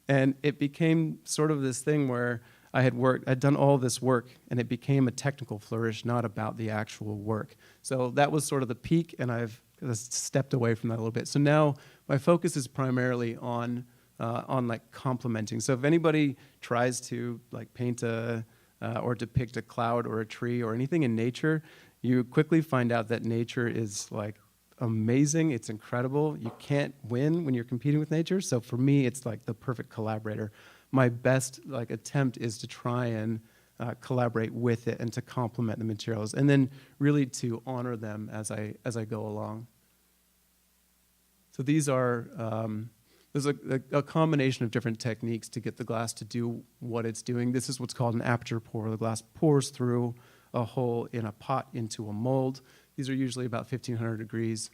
And it became sort of this thing where I'd done all this work, and it became a technical flourish, not about the actual work. So that was sort of the peak, and I've stepped away from that a little bit. So now my focus is primarily on like complementing. So if anybody tries to like paint or depict a cloud or a tree or anything in nature, you quickly find out that nature is like amazing. It's incredible. You can't win when you're competing with nature. So for me, it's like the perfect collaborator. My best like attempt is to try and collaborate with it and to complement the materials, and then really to honor them as I go along. So these are there's a combination of different techniques to get the glass to do what it's doing. This is what's called an aperture pour. The glass pours through a hole in a pot into a mold. These are usually about 1,500 degrees.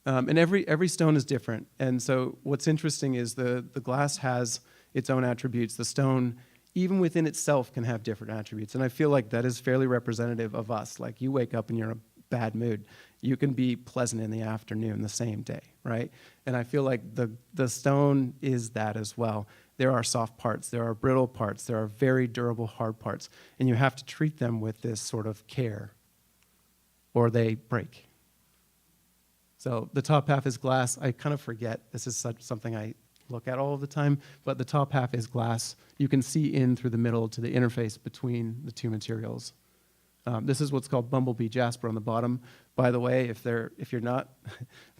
And every stone is different. And so what's interesting is the glass has its own attributes. The stone, even within itself, can have different attributes. And I feel like that is fairly representative of us. Like you wake up and you're in a bad mood. You can be pleasant in the afternoon the same day, right? And I feel like the stone is that as well. There are soft parts, there are brittle parts, there are very durable hard parts, and you have to treat them with this sort of care, or they break. So the top half is glass. I kind of forget, this is something I look at all of the time, but the top half is glass. You can see in through the middle to the interface between the two materials. This is what's called bumblebee jasper on the bottom. By the way, if you're not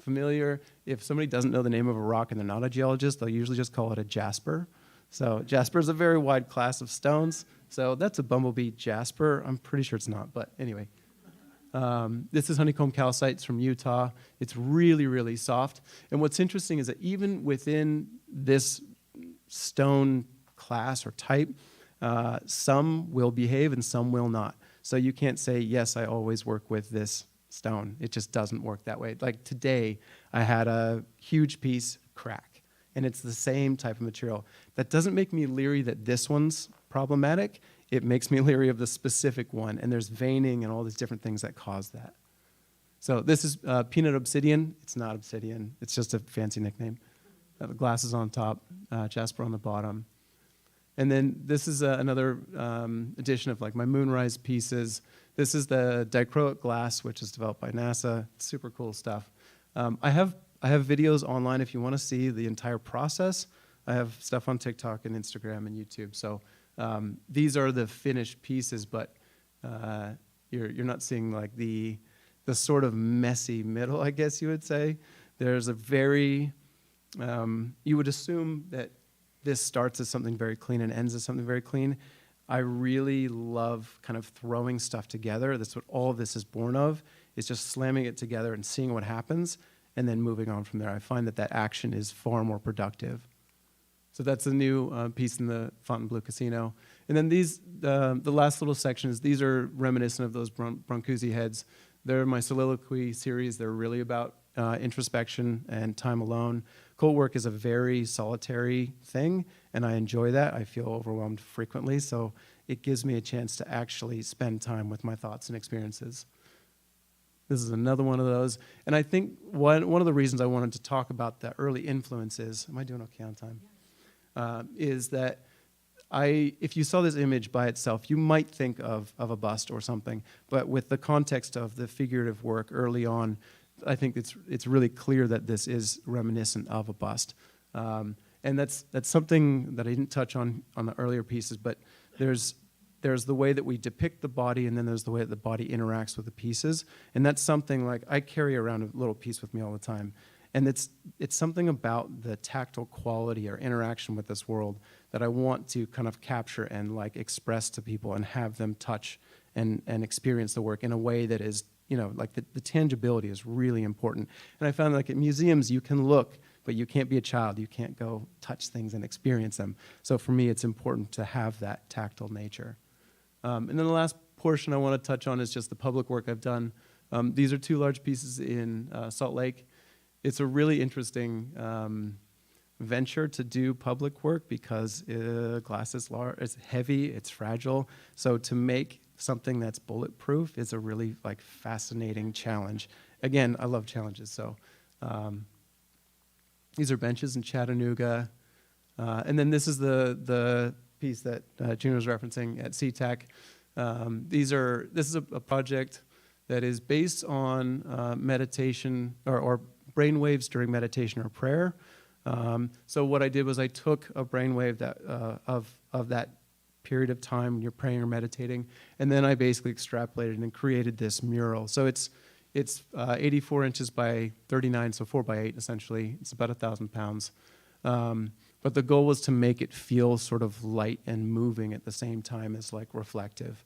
familiar, if somebody doesn't know the name of a rock and they're not a geologist, they'll usually just call it a jasper. So jasper is a very wide class of stones. So that's a bumblebee jasper. I'm pretty sure it's not, but anyway. This is honeycomb calcite. It's from Utah. It's really, really soft. And what's interesting is that even within this stone class or type, some will behave and some will not. So you can't say, yes, I always work with this stone. It just doesn't work that way. Like today, I had a huge piece crack, and it's the same type of material. That doesn't make me leery that this one's problematic. It makes me leery of the specific one, and there's veining and all these different things that cause that. So this is peanut obsidian. It's not obsidian. It's just a fancy nickname. The glass is on top, jasper on the bottom. And then this is another edition of like my moonrise pieces. This is the dichroic glass, which is developed by NASA. It's super cool stuff. I have videos online if you want to see the entire process. I have stuff on TikTok and Instagram and YouTube. So these are the finished pieces, but you're not seeing like the sort of messy middle, I guess you would say. There's a very you would assume that this starts as something very clean and ends as something very clean. I really love kind of throwing stuff together. That's what all of this is born of, is just slamming it together and seeing what happens and then moving on from there. I find that action is far more productive. So that's a new piece in the Fontainebleau Casino. And then these, the last little sections, these are reminiscent of those Brancusi heads. They're my soliloquy series. They're really about introspection and time alone. Cold work is a very solitary thing, and I enjoy that. I feel overwhelmed frequently, so it gives me a chance to actually spend time with my thoughts and experiences. This is another one of those. And I think one of the reasons I wanted to talk about the early influences, am I doing okay on time? Is that if you saw this image by itself, you might think of a bust or something, but with the context of the figurative work early on, I think it's really clear that this is reminiscent of a bust. And that's something that I didn't touch on the earlier pieces, but there's the way that we depict the body, and then there's the way that the body interacts with the pieces. And that's something like I carry around a little piece with me all the time. And it's something about the tactile quality or interaction with this world that I want to kind of capture and like express to people and have them touch and experience the work in a way that is, like the tangibility is really important. And I found like at museums you can look, but you can't be a child. You can't go touch things and experience them. So for me, it's important to have that tactile nature. And then the last portion I want to touch on is just the public work I've done. These are 2 large pieces in Salt Lake. It's a really interesting venture to do public work because glass is large, it's heavy, it's fragile. So to make something that's bulletproof is a really like fascinating challenge. Again, I love challenges. So these are benches in Chattanooga. And then this is the piece that Gina was referencing at CTAC. This is a project that is based on meditation or brainwaves during meditation or prayer. So what I did was I took a brainwave that of that period of time when you're praying or meditating, and then I basically extrapolated and created this mural. So it's 84 inches by 39, so 4 by 8 essentially. It's about 1,000 pounds. But the goal was to make it feel sort of light and moving at the same time as like reflective.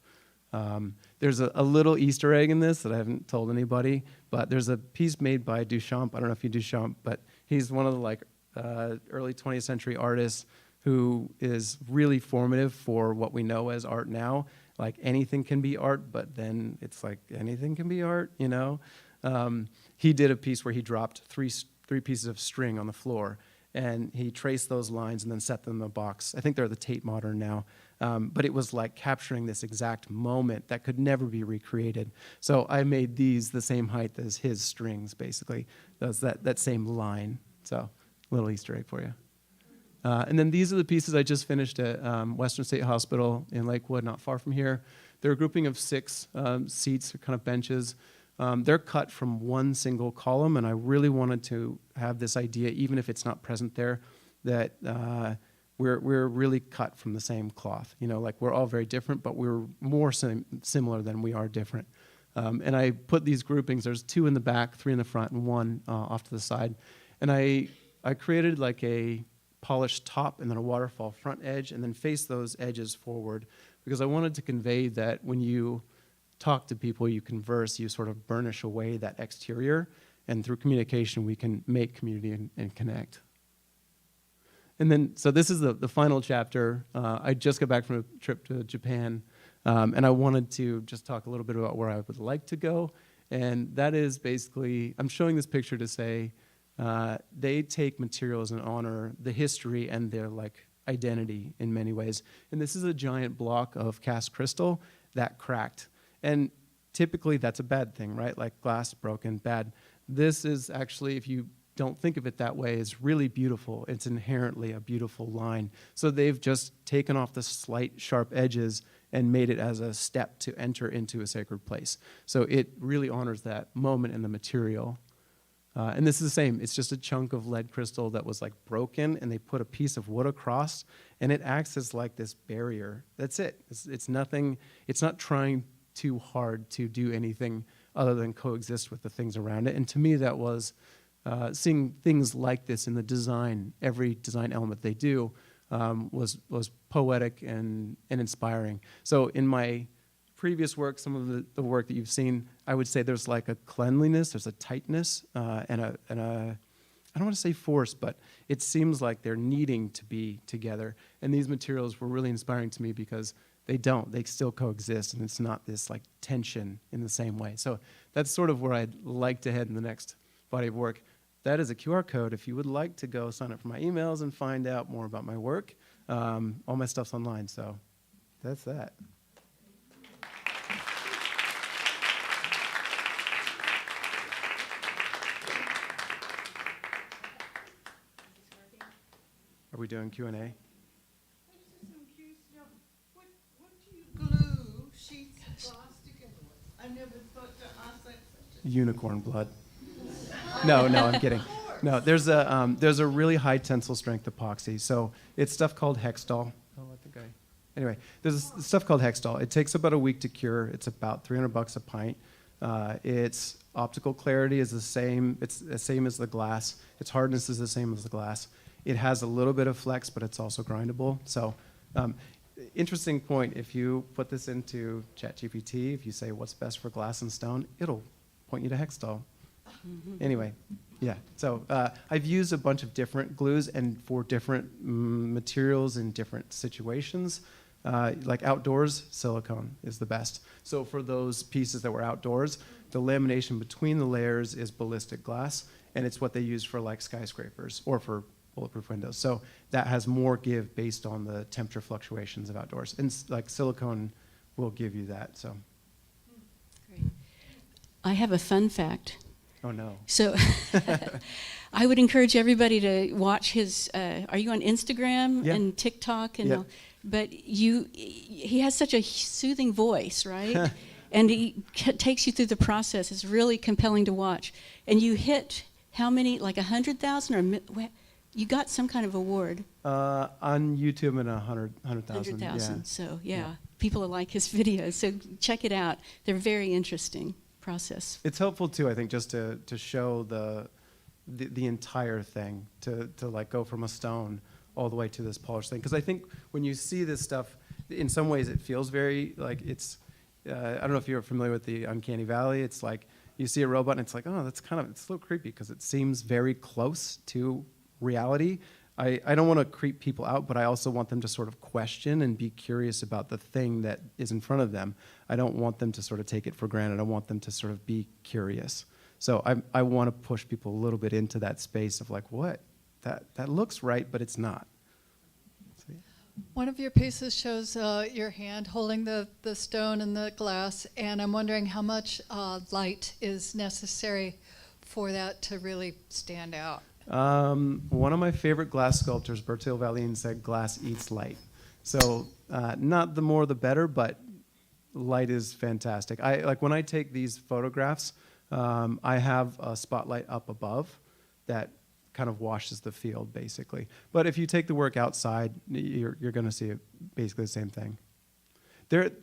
There's a little Easter egg in this that I haven't told anybody, but there's a piece made by Duchamp. I don't know if you Duchamp, but he's one of the like early 20th century artists who is really formative for what we know as art now. Like anything can be art, but then it's like anything can be art, you know? He did a piece where he dropped three pieces of string on the floor, and he traced those lines and then set them in a box. I think they're the Tate Modern now. But it was like capturing this exact moment that could never be recreated. So I made these the same height as his strings, basically. That same line. So a little Easter egg for you. And then these are the pieces I just finished at Western State Hospital in Lakewood, not far from here. They're a grouping of 6 seats, or kind of benches. They're cut from one single column, and I really wanted to have this idea, even if it's not present there, that we're really cut from the same cloth. You know, like we're all very different, but we're more similar than we are different. And I put these groupings, there's 2 in the back, 3 in the front, and 1 off to the side. And I created like a polished top and then a waterfall front edge, and then face those edges forward, because I wanted to convey that when you talk to people, you converse, you sort of burnish away that exterior, and through communication we can make community and connect. And then, so this is the final chapter. I just got back from a trip to Japan, and I wanted to just talk a little bit about where I would like to go, and that is basically, I'm showing this picture to say, they take materials and honor the history and their like identity in many ways. And this is a giant block of cast crystal that cracked. And typically that's a bad thing, right? Like glass broken, bad. This is actually, if you don't think of it that way, is really beautiful. It's inherently a beautiful line. So they've just taken off the slight sharp edges and made it as a step to enter into a sacred place. So it really honors that moment in the material. And this is the same. It's just a chunk of lead crystal that was like broken, and they put a piece of wood across, and it acts as like this barrier. That's it. It's nothing. It's not trying too hard to do anything other than coexist with the things around it. And to me, that was seeing things like this in the design. Every design element they do was poetic and inspiring. So in my previous work, some of the work that you've seen, I would say there's like a cleanliness, there's a tightness, and a I don't want to say force, but it seems like they're needing to be together. And these materials were really inspiring to me because they still coexist, and it's not this like tension in the same way. So that's sort of where I'd like to head in the next body of work. That is a QR code. If you would like to go sign up for my emails and find out more about my work, all my stuff's online, so that's that. Are we doing Q&A? I just am curious to know, what do you glue sheets of plastic in? I never thought to ask that question. Unicorn blood. No, I'm kidding. No, there's a really high tensile strength epoxy. So it's stuff called Hextol. Anyway, there's stuff called Hextol. It takes about a week to cure. It's about $300 a pint. Its optical clarity is the same. It's the same as the glass. Its hardness is the same as the glass. It has a little bit of flex, but it's also grindable. So, interesting point. If you put this into ChatGPT, if you say what's best for glass and stone, it'll point you to Hextol. Anyway, yeah. So I've used a bunch of different glues and for different materials in different situations. Like outdoors, silicone is the best. So for those pieces that were outdoors, the lamination between the layers is ballistic glass, and it's what they use for like skyscrapers or for bulletproof windows. So that has more give based on the temperature fluctuations of outdoors. And like silicone will give you that. So, Great. I have a fun fact. oh no. So I would encourage everybody to watch his, are you on Instagram Yeah. and TikTok and Yep. all? But he has such a soothing voice, right? And he takes you through the process. It's really compelling to watch. And you hit how many, like 100,000 or you got some kind of award? On YouTube and 100,000. 100,000. Yeah. So yeah, people like his videos. So check it out. They're very interesting process. It's helpful too, I think, just to show the entire thing, to like go from a stone all the way to this polished thing. Because I think when you see this stuff, in some ways it feels very like it's. I don't know if you're familiar with the Uncanny Valley. It's like you see a robot and it's like, oh, it's a little creepy because it seems very close to reality. I don't want to creep people out, but I also want them to sort of question and be curious about the thing that is in front of them. I don't want them to sort of take it for granted. I want them to sort of be curious. So I want to push people a little bit into that space of like, what? That looks right, but it's not. So, yeah. One of your pieces shows your hand holding the stone and the glass, and I'm wondering how much light is necessary for that to really stand out. One of my favorite glass sculptors, Bertil Valin, said glass eats light. So not the more the better, but light is fantastic. Like when I take these photographs, I have a spotlight up above that kind of washes the field, basically. But if you take the work outside, you're going to see it basically the same thing.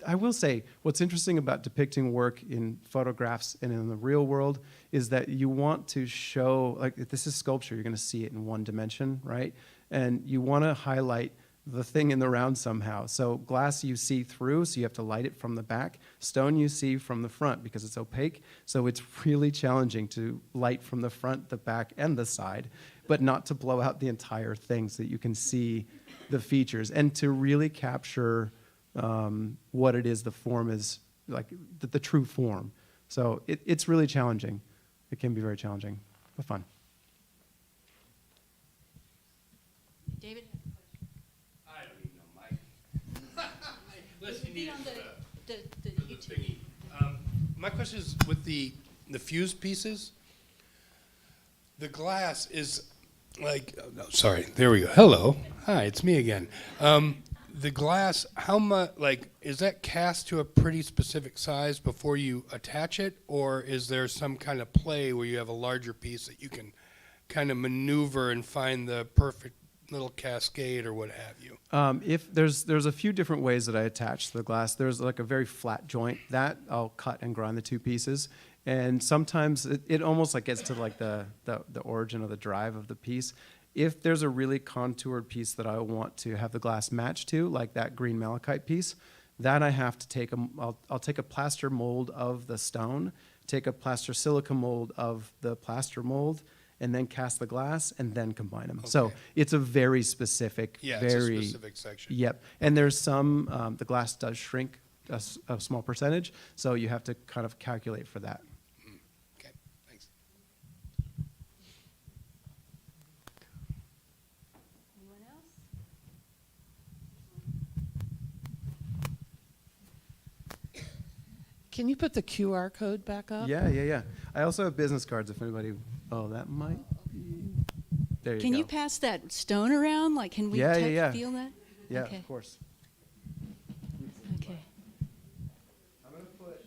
I will say, what's interesting about depicting work in photographs and in the real world is that you want to show, like if this is sculpture, you're going to see it in one dimension, right? And you want to highlight the thing in the round somehow. So glass you see through, so you have to light it from the back. Stone you see from the front because it's opaque. So it's really challenging to light from the front, the back, and the side, but not to blow out the entire thing so that you can see the features and to really capture what it is the form is, like the true form. So it's really challenging. It can be very challenging, but fun. David? I don't even know, Mike. Unless you need it on for the for the YouTube. thingy. My question is with the fused pieces, the glass is like, oh, no, sorry, there we go. Hello. Hi, it's me again. The glass, how much, like, is that cast to a pretty specific size before you attach it? Or is there some kind of play where you have a larger piece that you can kind of maneuver and find the perfect little cascade or what have you? If there's a few different ways that I attach the glass. There's like a very flat joint that I'll cut and grind the two pieces. And sometimes it almost like gets to like the origin of the drive of the piece. If there's a really contoured piece that I want to have the glass match to, like that green malachite piece, that I have to take I'll take a plaster mold of the stone, take a plaster silica mold of the plaster mold, and then cast the glass and then combine them. So Okay. it's a very specific, Yeah, very it's a specific section. Yep. And there's some the glass does shrink a small percentage, so you have to kind of calculate for that. Okay, thanks. Anyone else? Can you put the QR code back up? Yeah. I also have business cards if anybody. Oh, that might be. There you go. Can you pass that stone around? Like, can we Yeah. feel that? Yeah, Okay. of course. Okay. I'm gonna put.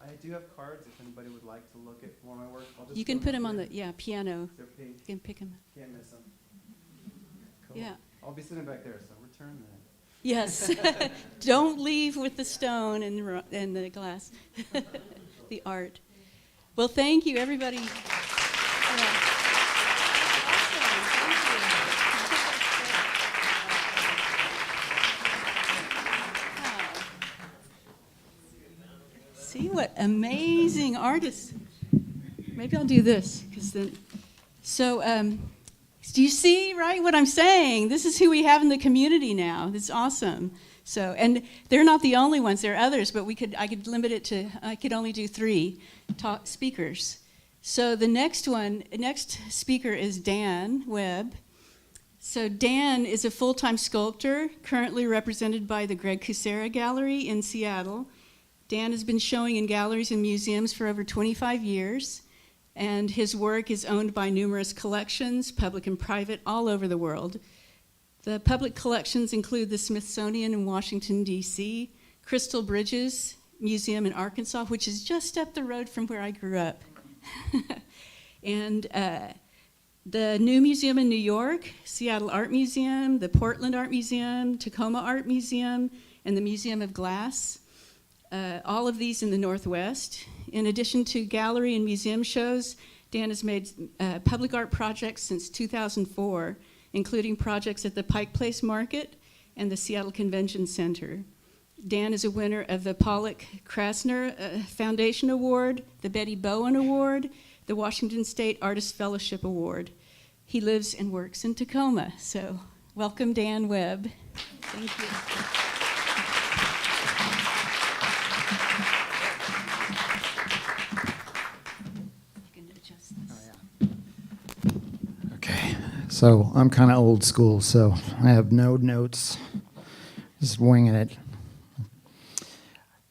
I do have cards if anybody would like to look at more of my work. I'll just You can put them on the piano. They're pink. You can pick them. Can't miss them. Cool. Yeah. I'll be sitting back there, so return that. Yes. Don't leave with the stone and the glass, the art. Well, thank you, everybody. See what amazing artists. Maybe I'll do this because then. So, do you see right what I'm saying? This is who we have in the community now. It's awesome. So, and they're not the only ones. There are others, but I could limit it to. I could only do 3 speakers. So the next speaker is Dan Webb. So Dan is a full-time sculptor, currently represented by the Greg Kucera Gallery in Seattle. Dan has been showing in galleries and museums for over 25 years, and his work is owned by numerous collections, public and private, all over the world. The public collections include the Smithsonian in Washington, D.C., Crystal Bridges Museum in Arkansas, which is just up the road from where I grew up, and the New Museum in New York, Seattle Art Museum, the Portland Art Museum, Tacoma Art Museum, and the Museum of Glass, all of these in the Northwest. In addition to gallery and museum shows, Dan has made public art projects since 2004, including projects at the Pike Place Market and the Seattle Convention Center. Dan is a winner of the Pollock Krasner Foundation Award, the Betty Bowen Award, the Washington State Artist Fellowship Award. He lives and works in Tacoma, so welcome Dan Webb. Thank you. You can adjust this. Okay, so I'm kind of old school, so I have no notes, just winging it.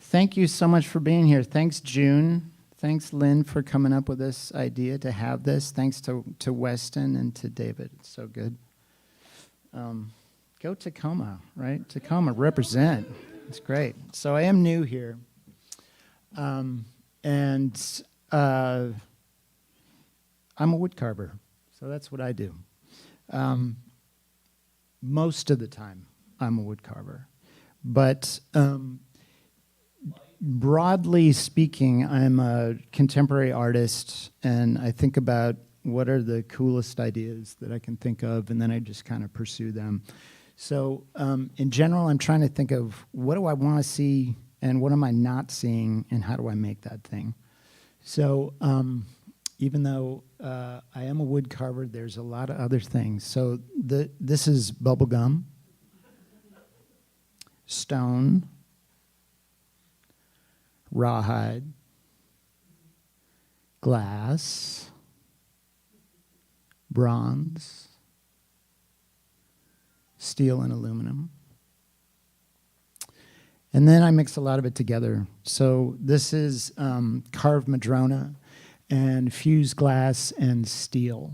Thank you so much for being here. Thanks, June. Thanks, Lynn, for coming up with this idea to have this. Thanks to Weston and to David. It's so good. Go Tacoma, right? Tacoma, represent. It's great. So I am new here. I'm a wood carver, so that's what I do. Most of the time, I'm a wood carver. But broadly speaking, I'm a contemporary artist, and I think about what are the coolest ideas that I can think of, and then I just kind of pursue them. So in general, I'm trying to think of what do I want to see, and what am I not seeing, and how do I make that thing? So even though I am a wood carver, there's a lot of other things. So this is bubble gum, stone, rawhide, glass, bronze, steel and aluminum. And then I mix a lot of it together. So this is carved madrona and fused glass and steel.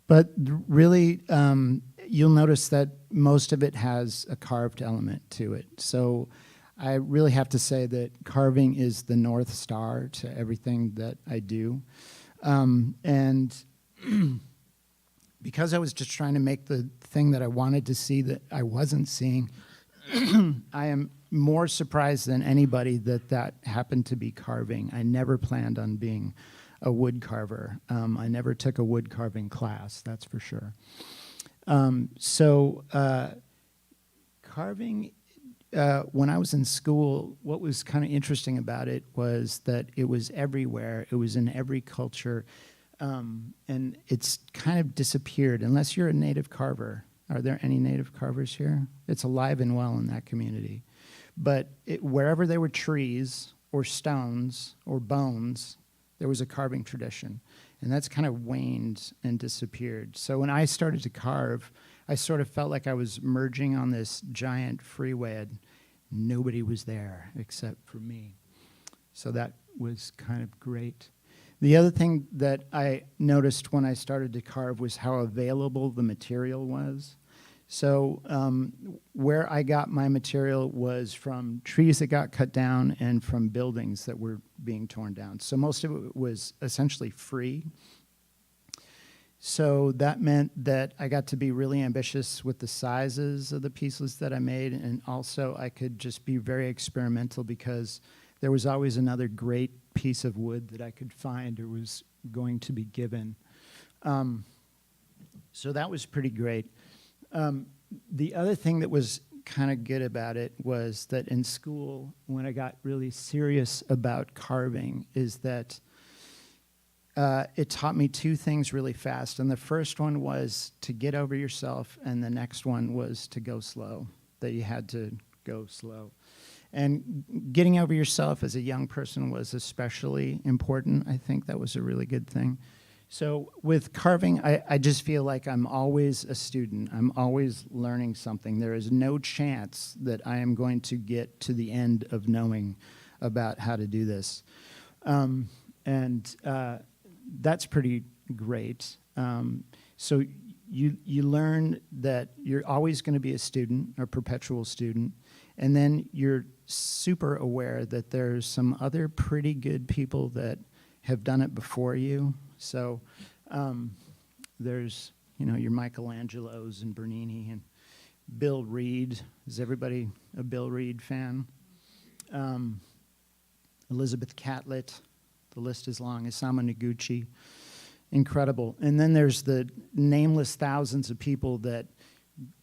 But really, you'll notice that most of it has a carved element to it. So I really have to say that carving is the North Star to everything that I do. And because I was just trying to make the thing that I wanted to see that I wasn't seeing, I am more surprised than anybody that happened to be carving. I never planned on being a wood carver. I never took a wood carving class, that's for sure. Carving, when I was in school, what was kind of interesting about it was that it was everywhere. It was in every culture, and it's kind of disappeared unless you're a native carver. Are there any native carvers here? It's alive and well in that community. But wherever there were trees or stones or bones, there was a carving tradition. And that's kind of waned and disappeared. So when I started to carve, I sort of felt like I was merging on this giant freeway and nobody was there except for me. So that was kind of great. The other thing that I noticed when I started to carve was how available the material was. So where I got my material was from trees that got cut down and from buildings that were being torn down. So most of it was essentially free. So that meant that I got to be really ambitious with the sizes of the pieces that I made, and also I could just be very experimental because there was always another great piece of wood that I could find or was going to be given. So that was pretty great. The other thing that was kind of good about it was that in school, when I got really serious about carving, is that it taught me two things really fast. And the first one was to get over yourself, and the next one was to go slow, that you had to go slow. And getting over yourself as a young person was especially important. I think that was a really good thing. So with carving, I just feel like I'm always a student. I'm always learning something. There is no chance that I am going to get to the end of knowing about how to do this. And that's pretty great. So you learn that you're always going to be a student, a perpetual student, and then you're super aware that there's some other pretty good people that have done it before you. So there's, your Michelangelos and Bernini and Bill Reed. Is everybody a Bill Reed fan? Elizabeth Catlett. The list is long. Isamu Noguchi. Incredible. And then there's the nameless thousands of people that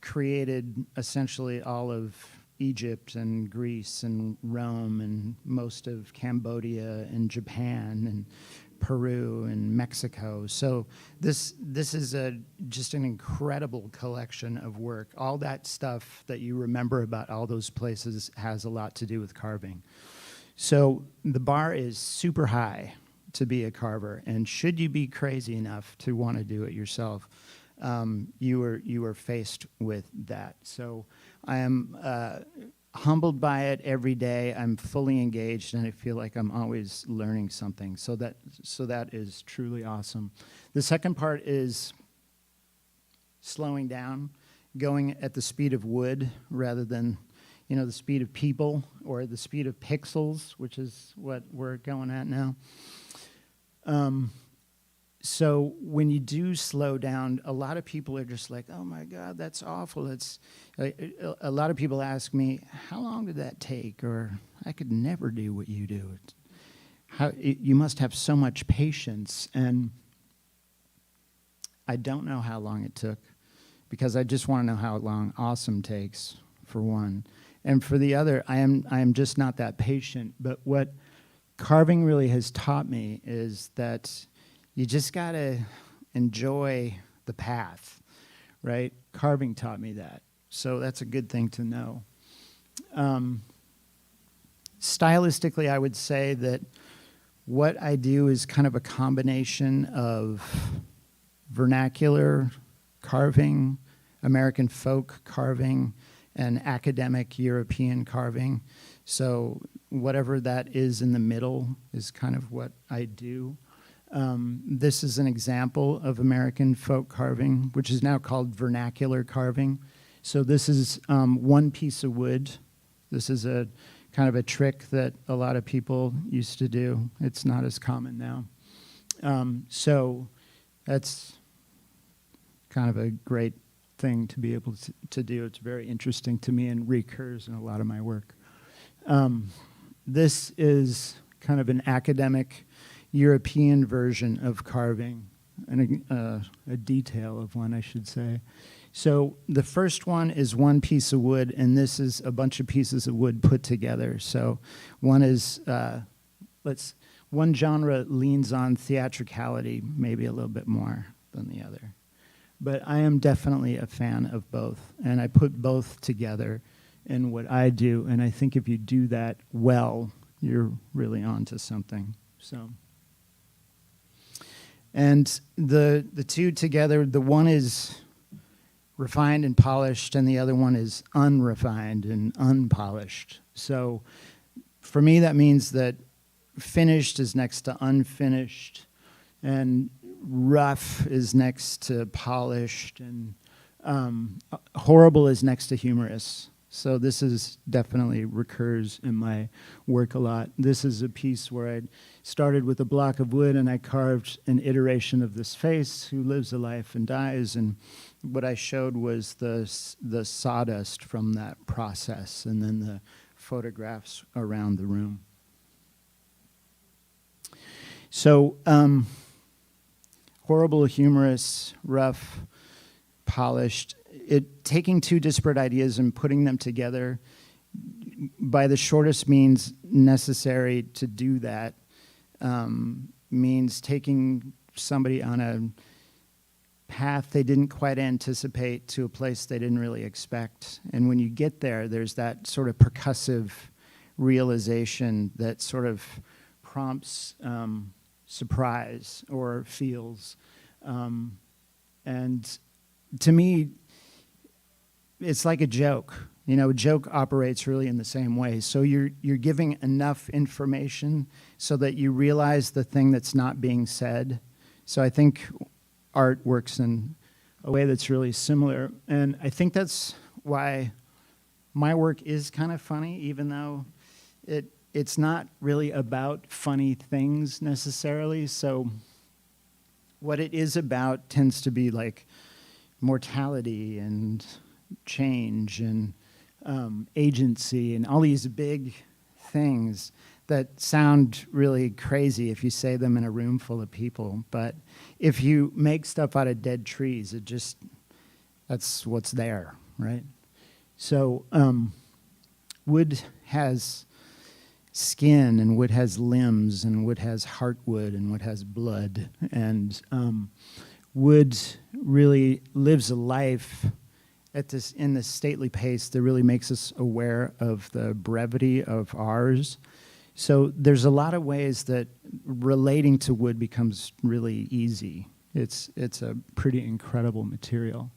created essentially all of Egypt and Greece and Rome and most of Cambodia and Japan and Peru and Mexico. So this is just an incredible collection of work. All that stuff that you remember about all those places has a lot to do with carving. So the bar is super high to be a carver, and should you be crazy enough to want to do it yourself, you are faced with that. So I am humbled by it every day. I'm fully engaged, and I feel like I'm always learning something. So that is truly awesome. The second part is slowing down, going at the speed of wood rather than the speed of people or the speed of pixels, which is what we're going at now. So when you do slow down, a lot of people are just like, oh my God, that's awful. A lot of people ask me, how long did that take? Or I could never do what you do. You must have so much patience. And I don't know how long it took, because I just want to know how long awesome takes, for one. And for the other, I am just not that patient. But what carving really has taught me is that you just got to enjoy the path, right? Carving taught me that. So that's a good thing to know. Stylistically, I would say that what I do is kind of a combination of vernacular carving, American folk carving, and academic European carving. So whatever that is in the middle is kind of what I do. This is an example of American folk carving, which is now called vernacular carving. So this is one piece of wood. This is a kind of a trick that a lot of people used to do. It's not as common now. So that's kind of a great thing to be able to do. It's very interesting to me and recurs in a lot of my work. This is kind of an academic European version of carving, and a detail of one, I should say. So the first one is one piece of wood, and this is a bunch of pieces of wood put together. So one is, one genre leans on theatricality maybe a little bit more than the other. But I am definitely a fan of both, and I put both together in what I do, and I think if you do that well, you're really onto something. So, and the two together, the one is refined and polished, and the other one is unrefined and unpolished. So for me, that means that finished is next to unfinished, and rough is next to polished, and horrible is next to humorous. So this is definitely recurs in my work a lot. This is a piece where I started with a block of wood and I carved an iteration of this face who lives a life and dies, and what I showed was the sawdust from that process and then the photographs around the room. So horrible, humorous, rough, polished. Taking two disparate ideas and putting them together by the shortest means necessary to do that means taking somebody on a path they didn't quite anticipate to a place they didn't really expect. And when you get there, there's that sort of percussive realization that sort of prompts surprise or feels. And to me, it's like a joke. You know, a joke operates really in the same way. So you're giving enough information so that you realize the thing that's not being said. So I think art works in a way that's really similar. And I think that's why my work is kind of funny, even though it's not really about funny things necessarily. So what it is about tends to be like mortality and change and agency and all these big things that sound really crazy if you say them in a room full of people. But if you make stuff out of dead trees, that's what's there, right? So wood has skin, and wood has limbs, and wood has heartwood, and wood has blood. And wood really lives a life in this stately pace that really makes us aware of the brevity of ours. So there's a lot of ways that relating to wood becomes really easy. It's a pretty incredible material.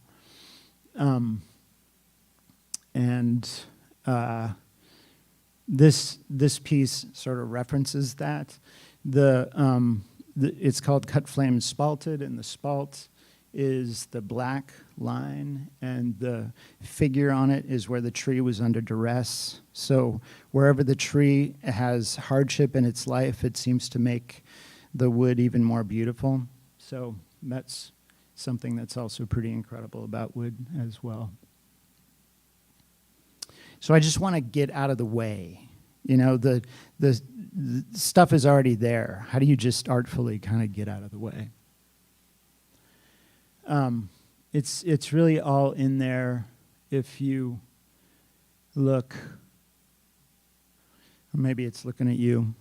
This piece sort of references that. It's called Cut Flame Spalted, and the spalt is the black line, and the figure on it is where the tree was under duress. So wherever the tree has hardship in its life, it seems to make the wood even more beautiful. So that's something that's also pretty incredible about wood as well. So I just want to get out of the way. You know, the stuff is already there. How do you just artfully kind of get out of the way? It's really all in there if you look. Or maybe it's looking at you.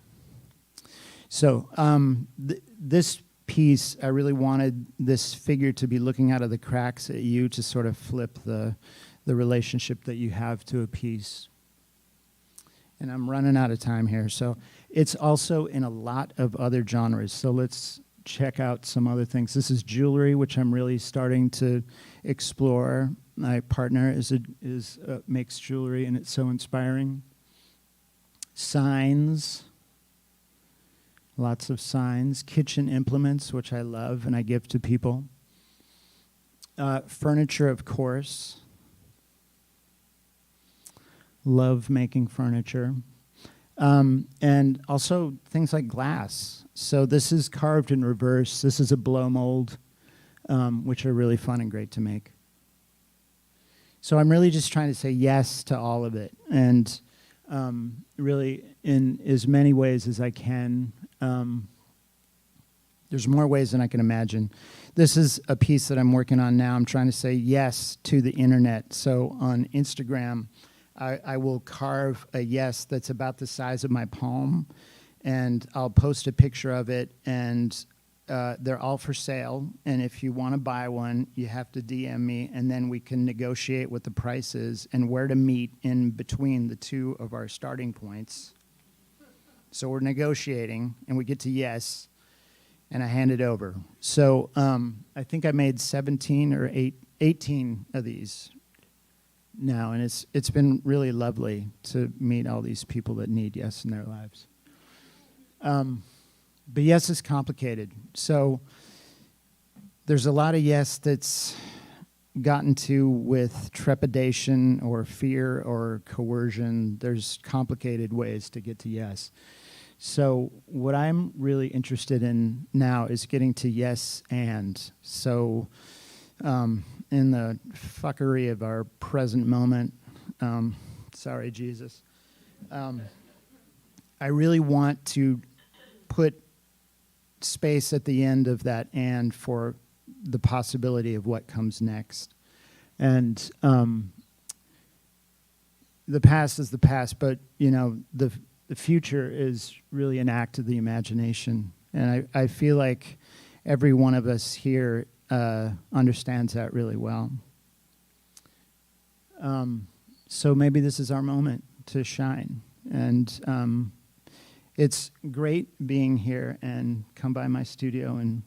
So this piece, I really wanted this figure to be looking out of the cracks at you to sort of flip the relationship that you have to a piece. And I'm running out of time here. So it's also in a lot of other genres. So let's check out some other things. This is jewelry, which I'm really starting to explore. My partner makes jewelry, and it's so inspiring. Signs, lots of signs. Kitchen implements, which I love and I give to people. Furniture, of course. Love making furniture. And also things like glass. So this is carved in reverse. This is a blow mold, which are really fun and great to make. So I'm really just trying to say yes to all of it. And really in as many ways as I can. There's more ways than I can imagine. This is a piece that I'm working on now. I'm trying to say yes to the internet. So on Instagram, I will carve a yes that's about the size of my palm, and I'll post a picture of it, and they're all for sale. And if you want to buy one, you have to DM me, and then we can negotiate what the price is and where to meet in between the two of our starting points. So we're negotiating, and we get to yes, and I hand it over. So I think I made 17 or 18 of these now, and it's been really lovely to meet all these people that need yes in their lives. But yes is complicated. So there's a lot of yes that's gotten to with trepidation or fear or coercion. There's complicated ways to get to yes. So what I'm really interested in now is getting to yes and. So in the fuckery of our present moment, sorry, Jesus, I really want to put space at the end of that and for the possibility of what comes next. And the past is the past, but, you know, the future is really an act of the imagination. And I feel like every one of us here understands that really well. So maybe this is our moment to shine. And it's great being here, and come by my studio and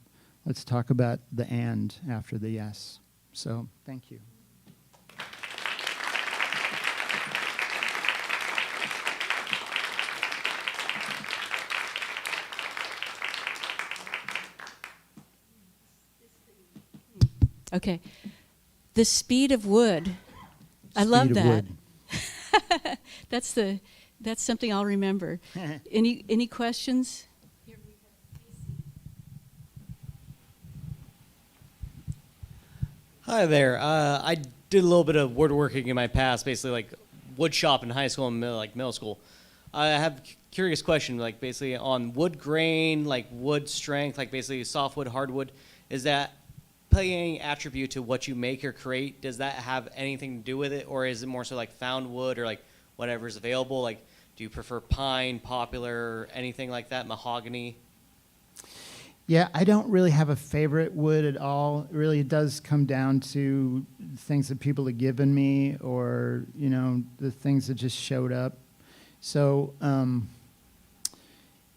let's talk about the and after the yes. So thank you. Okay. The speed of wood. I love Speed of that. wood. That's something I'll remember. Any questions? Hi there. I did a little bit of woodworking in my past, basically like wood shop in high school and middle school. I have a curious question, like basically on wood grain, like wood strength, like basically softwood, hardwood. Is that playing attribute to what you make or create? Does that have anything to do with it, or is it more so like found wood or like whatever's available? Like, do you prefer pine, poplar, anything like that, mahogany? Yeah, I don't really have a favorite wood at all. Really, it does come down to things that people have given me, or the things that just showed up. So,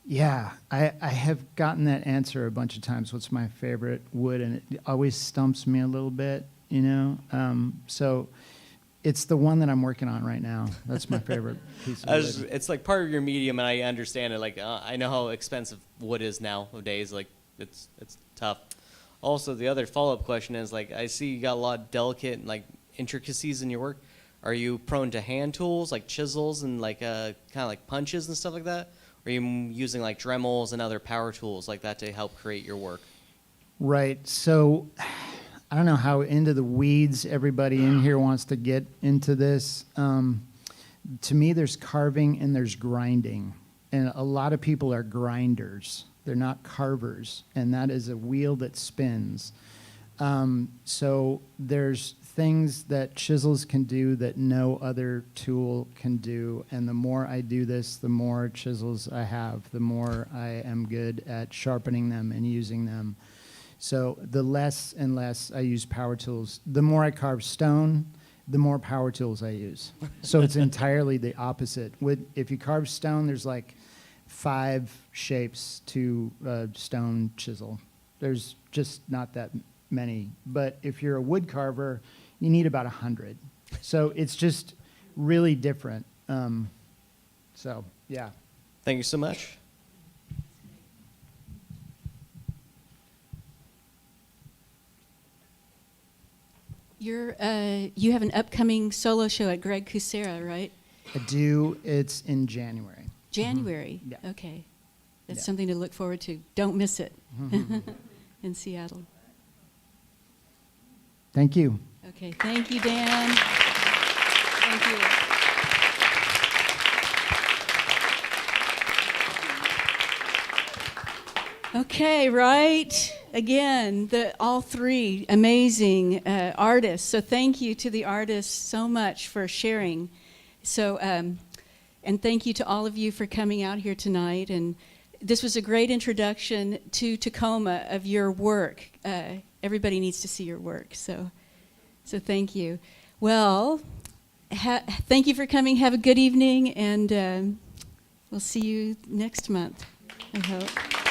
yeah, I have gotten that answer a bunch of times. What's my favorite wood? And it always stumps me a little bit, So it's the one that I'm working on right now. That's my favorite piece of wood. It's like part of your medium, and I understand it. Like, I know how expensive wood is nowadays. Like, it's tough. Also, the other follow-up question is, like, I see you got a lot of delicate, like, intricacies in your work. Are you prone to hand tools, like chisels and, like, kind of like punches and stuff like that? Or are you using, like, Dremels and other power tools like that to help create your work? Right. So I don't know how into the weeds everybody in here wants to get into this. To me, there's carving and there's grinding. And a lot of people are grinders. They're not carvers. And that is a wheel that spins. So there's things that chisels can do that no other tool can do. And the more I do this, the more chisels I have, the more I am good at sharpening them and using them. So the less and less I use power tools. The more I carve stone, the more power tools I use. So it's entirely the opposite. If you carve stone, there's like 5 shapes to a stone chisel. There's just not that many. But if you're a wood carver, you need about 100. So it's just really different. So, yeah. Thank you so much. You have an upcoming solo show at Greg Kucera, right? I do. It's in January. January? Yeah. Okay. That's Yeah. something to look forward to. Don't miss it in Seattle. Thank you. Okay, thank you, Dan. Thank you. Okay, right. Again, all 3 amazing artists. So thank you to the artists so much for sharing. So, and thank you to all of you for coming out here tonight. And this was a great introduction to Tacoma of your work. Everybody needs to see your work. So thank you. Well, thank you for coming. Have a good evening, and we'll see you next month, I hope.